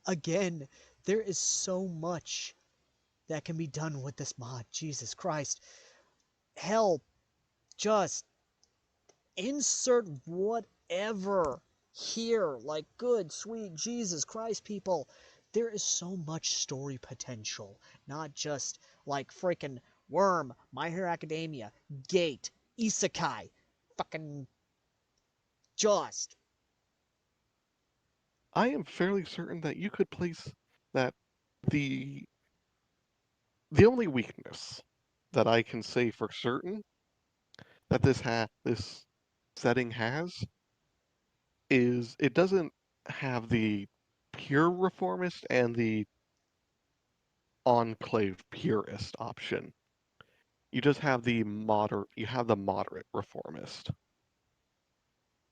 again, there is so much that can be done with this mod. Jesus Christ. Hell, just insert whatever here. Like, good, sweet Jesus Christ, people. There is so much story potential. Not just like freaking Worm, My Hero Academia, Gate, Isekai, fucking Just.
I am fairly certain that you could place that the the only weakness that I can say for certain that this setting has is it doesn't have the pure reformist and the enclave purist option. You just have the moderate reformist.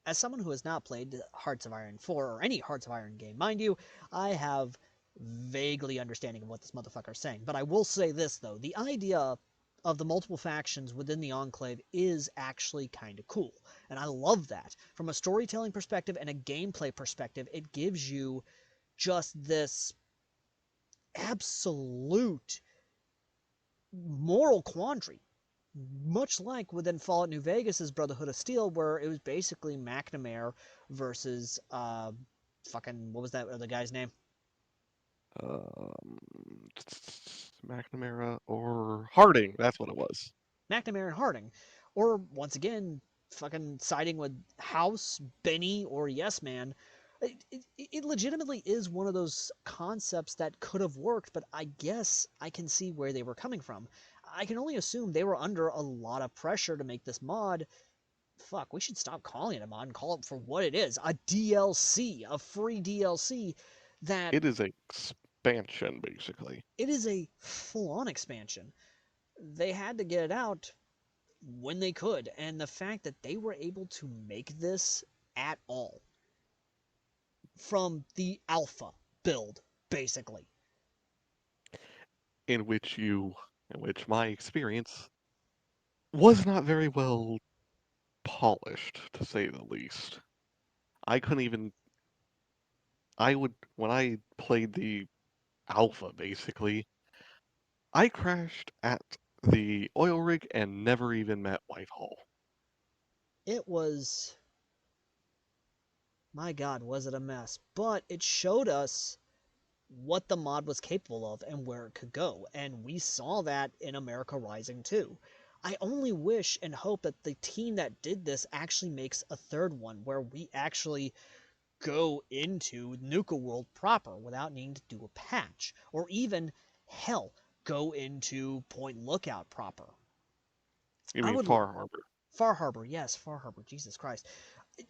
As someone who has not played Hearts of Iron 4 or any Hearts of Iron game, mind you, I have vaguely understanding of what this motherfucker is saying. But I will say this though, the idea of the multiple factions within the Enclave is actually kind of cool. And I love that. From a storytelling perspective and a gameplay perspective, it gives you just this absolute moral quandary. Much like within Fallout New Vegas' Brotherhood of Steel, where it was basically McNamara versus fucking what was that other guy's name?
Um, McNamara or Harding, that's what it was.
McNamara and Harding, or once again, fucking siding with House, Benny, or Yes Man. It legitimately is one of those concepts that could have worked, but I guess I can see where they were coming from. I can only assume they were under a lot of pressure to make this mod. Fuck, we should stop calling it a mod and call it for what it is, a DLC, a free DLC that
It is an expansion, basically.
it is a full-on expansion. They had to get it out when they could, and the fact that they were able to make this at all from the alpha build, basically.
In which my experience was not very well polished, to say the least. I couldn't even. When I played the alpha, basically, I crashed at the oil rig and never even met Whitehall.
It was, my god, was it a mess. But it showed us what the mod was capable of and where it could go, and we saw that in America Rising 2. I only wish and hope that the team that did this actually makes a third one where we actually go into Nuka World proper without needing to do a patch, or even, hell, go into Point Lookout proper.
You
I
mean
would
Far Harbor?
Far Harbor, yes, Far Harbor, Jesus Christ.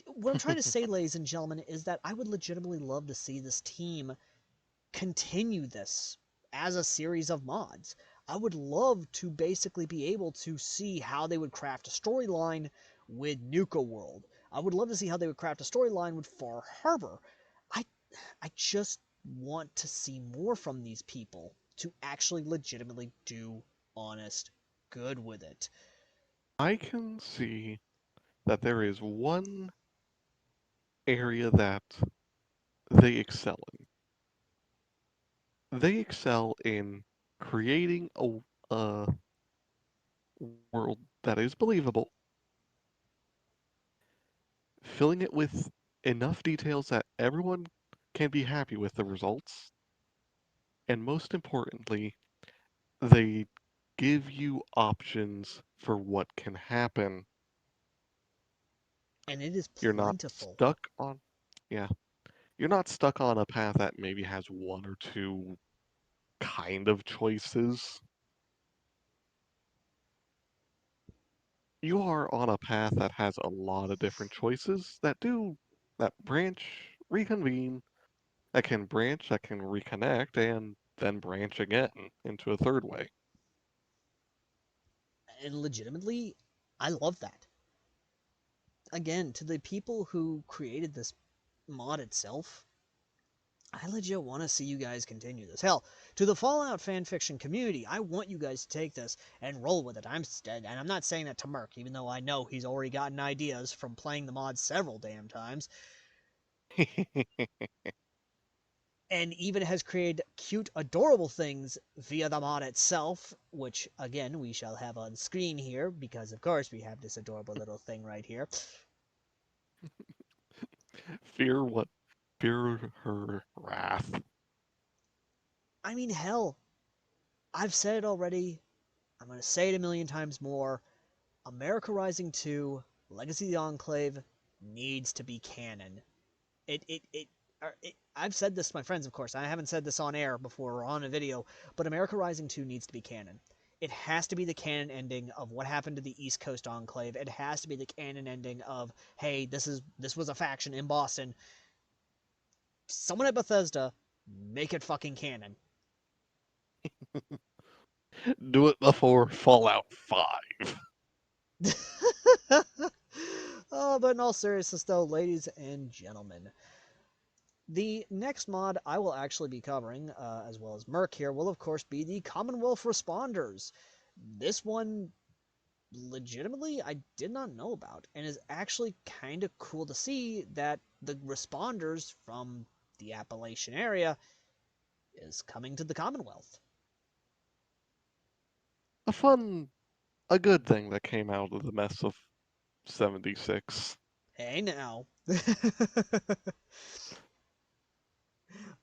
What I'm trying to say, ladies and gentlemen, is that I would legitimately love to see this team continue this as a series of mods. I would love to basically be able to see how they would craft a storyline with Nuka World. I would love to see how they would craft a storyline with Far Harbor. I I just want to see more from these people to actually legitimately do honest good with it.
I can see that there is one area that they excel in. They excel in creating a world that is believable, filling it with enough details that everyone can be happy with the results, and most importantly, they give you options for what can happen.
And it is
You're not
plentiful.
stuck on, yeah, you're not stuck on a path that maybe has one or two kind of choices. You are on a path that has a lot of different choices that branch, reconvene, that can reconnect, and then branch again into a third way.
And legitimately, I love that. Again, to the people who created this mod itself, I legit want to see you guys continue this. Hell, to the Fallout fanfiction community, I want you guys to take this and roll with it. And I'm not saying that to Murc, even though I know he's already gotten ideas from playing the mod several damn times, and even has created cute, adorable things via the mod itself, which again we shall have on screen here because of course we have this adorable little thing right here.
Fear what? Fear her wrath.
I mean, hell, I've said it already. I'm going to say it a million times more. America Rising 2, Legacy of the Enclave, needs to be canon. I've said this to my friends, of course. I haven't said this on air before or on a video, but America Rising 2 needs to be canon. It has to be the canon ending of what happened to the East Coast Enclave. It has to be the canon ending of, hey, this was a faction in Boston. Someone at Bethesda, make it fucking canon.
Do it before Fallout 5.
Oh, but in all seriousness, though, ladies and gentlemen, the next mod I will actually be covering, as well as Murc here, will of course be the Commonwealth Responders. This one, legitimately, I did not know about, and is actually kind of cool to see that the Responders from the Appalachian area is coming to the Commonwealth.
A good thing that came out of the mess of 76.
Hey now.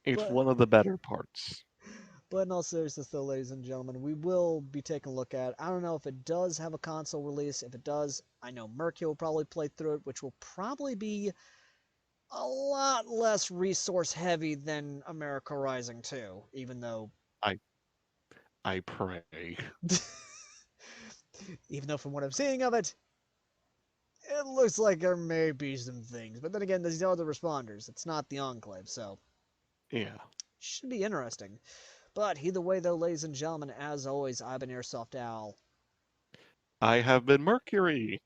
It's
but
one of the better parts.
But in all seriousness, though, ladies and gentlemen, we will be taking a look at. I don't know if it does have a console release. If it does, I know Murc will probably play through it, which will probably be a lot less resource heavy than America Rising 2, even though
I pray.
even though from what I'm seeing of it, it looks like there may be some things. But then again, these are the responders. It's not the Enclave, so
Yeah.
should be interesting. But either way, though, ladies and gentlemen, as always, I've been Airsoft Owl,
I have been Mercury.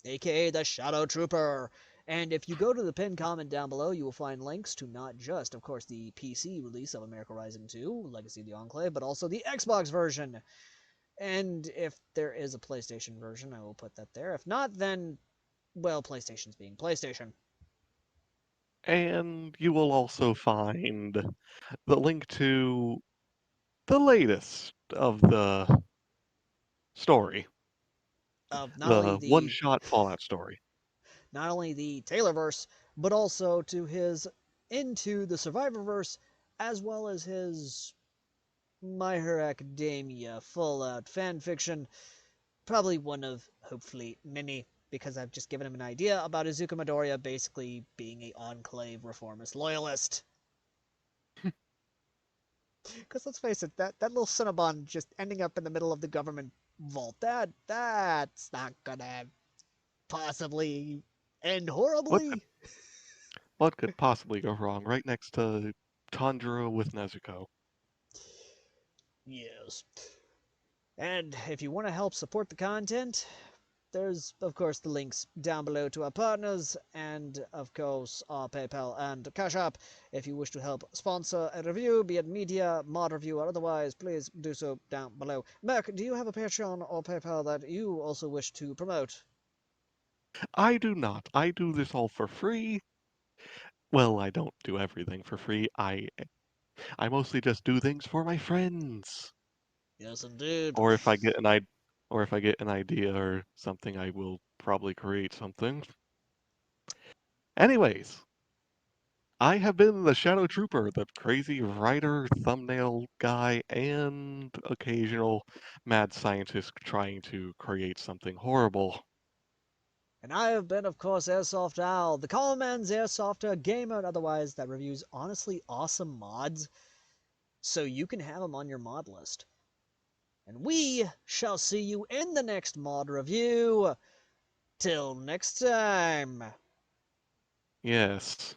aka the Shadow Trooper. And if you go to the pinned comment down below, you will find links to not just, of course, the PC release of America Rising 2, Legacy of the Enclave, but also the Xbox version. And if there is a PlayStation version, I will put that there. If not, then, well, PlayStation's being PlayStation.
And you will also find the link to the latest of the story.
Of not only
The
the
one-shot Fallout story.
not only the Taylorverse, but also to his Into the Survivorverse, as well as his My Hero Academia Fallout fanfiction. Probably one of, hopefully, many, because I've just given him an idea about Izuku Midoriya basically being a Enclave reformist loyalist. Because let's face it, that little Cinnabon just ending up in the middle of the government vault, that's not gonna possibly end horribly.
What could possibly go wrong right next to Tanjiro with Nezuko?
Yes. And if you want to help support the content, there's, of course, the links down below to our partners, and, of course, our PayPal and Cash App. If you wish to help sponsor a review, be it media, mod review, or otherwise, please do so down below. Merc, do you have a Patreon or PayPal that you also wish to promote?
I do not. I do this all for free. Well, I don't do everything for free. I mostly just do things for my friends.
Yes, indeed.
Or if I get an idea or something, I will probably create something. Anyways, I have been the Shadow Trooper, the crazy writer, thumbnail guy, and occasional mad scientist trying to create something horrible.
And I have been, of course, Airsoft Owl, the common man's Airsofter gamer, and otherwise, that reviews honestly awesome mods, so you can have them on your mod list. And we shall see you in the next mod review. Till next time.
Yes.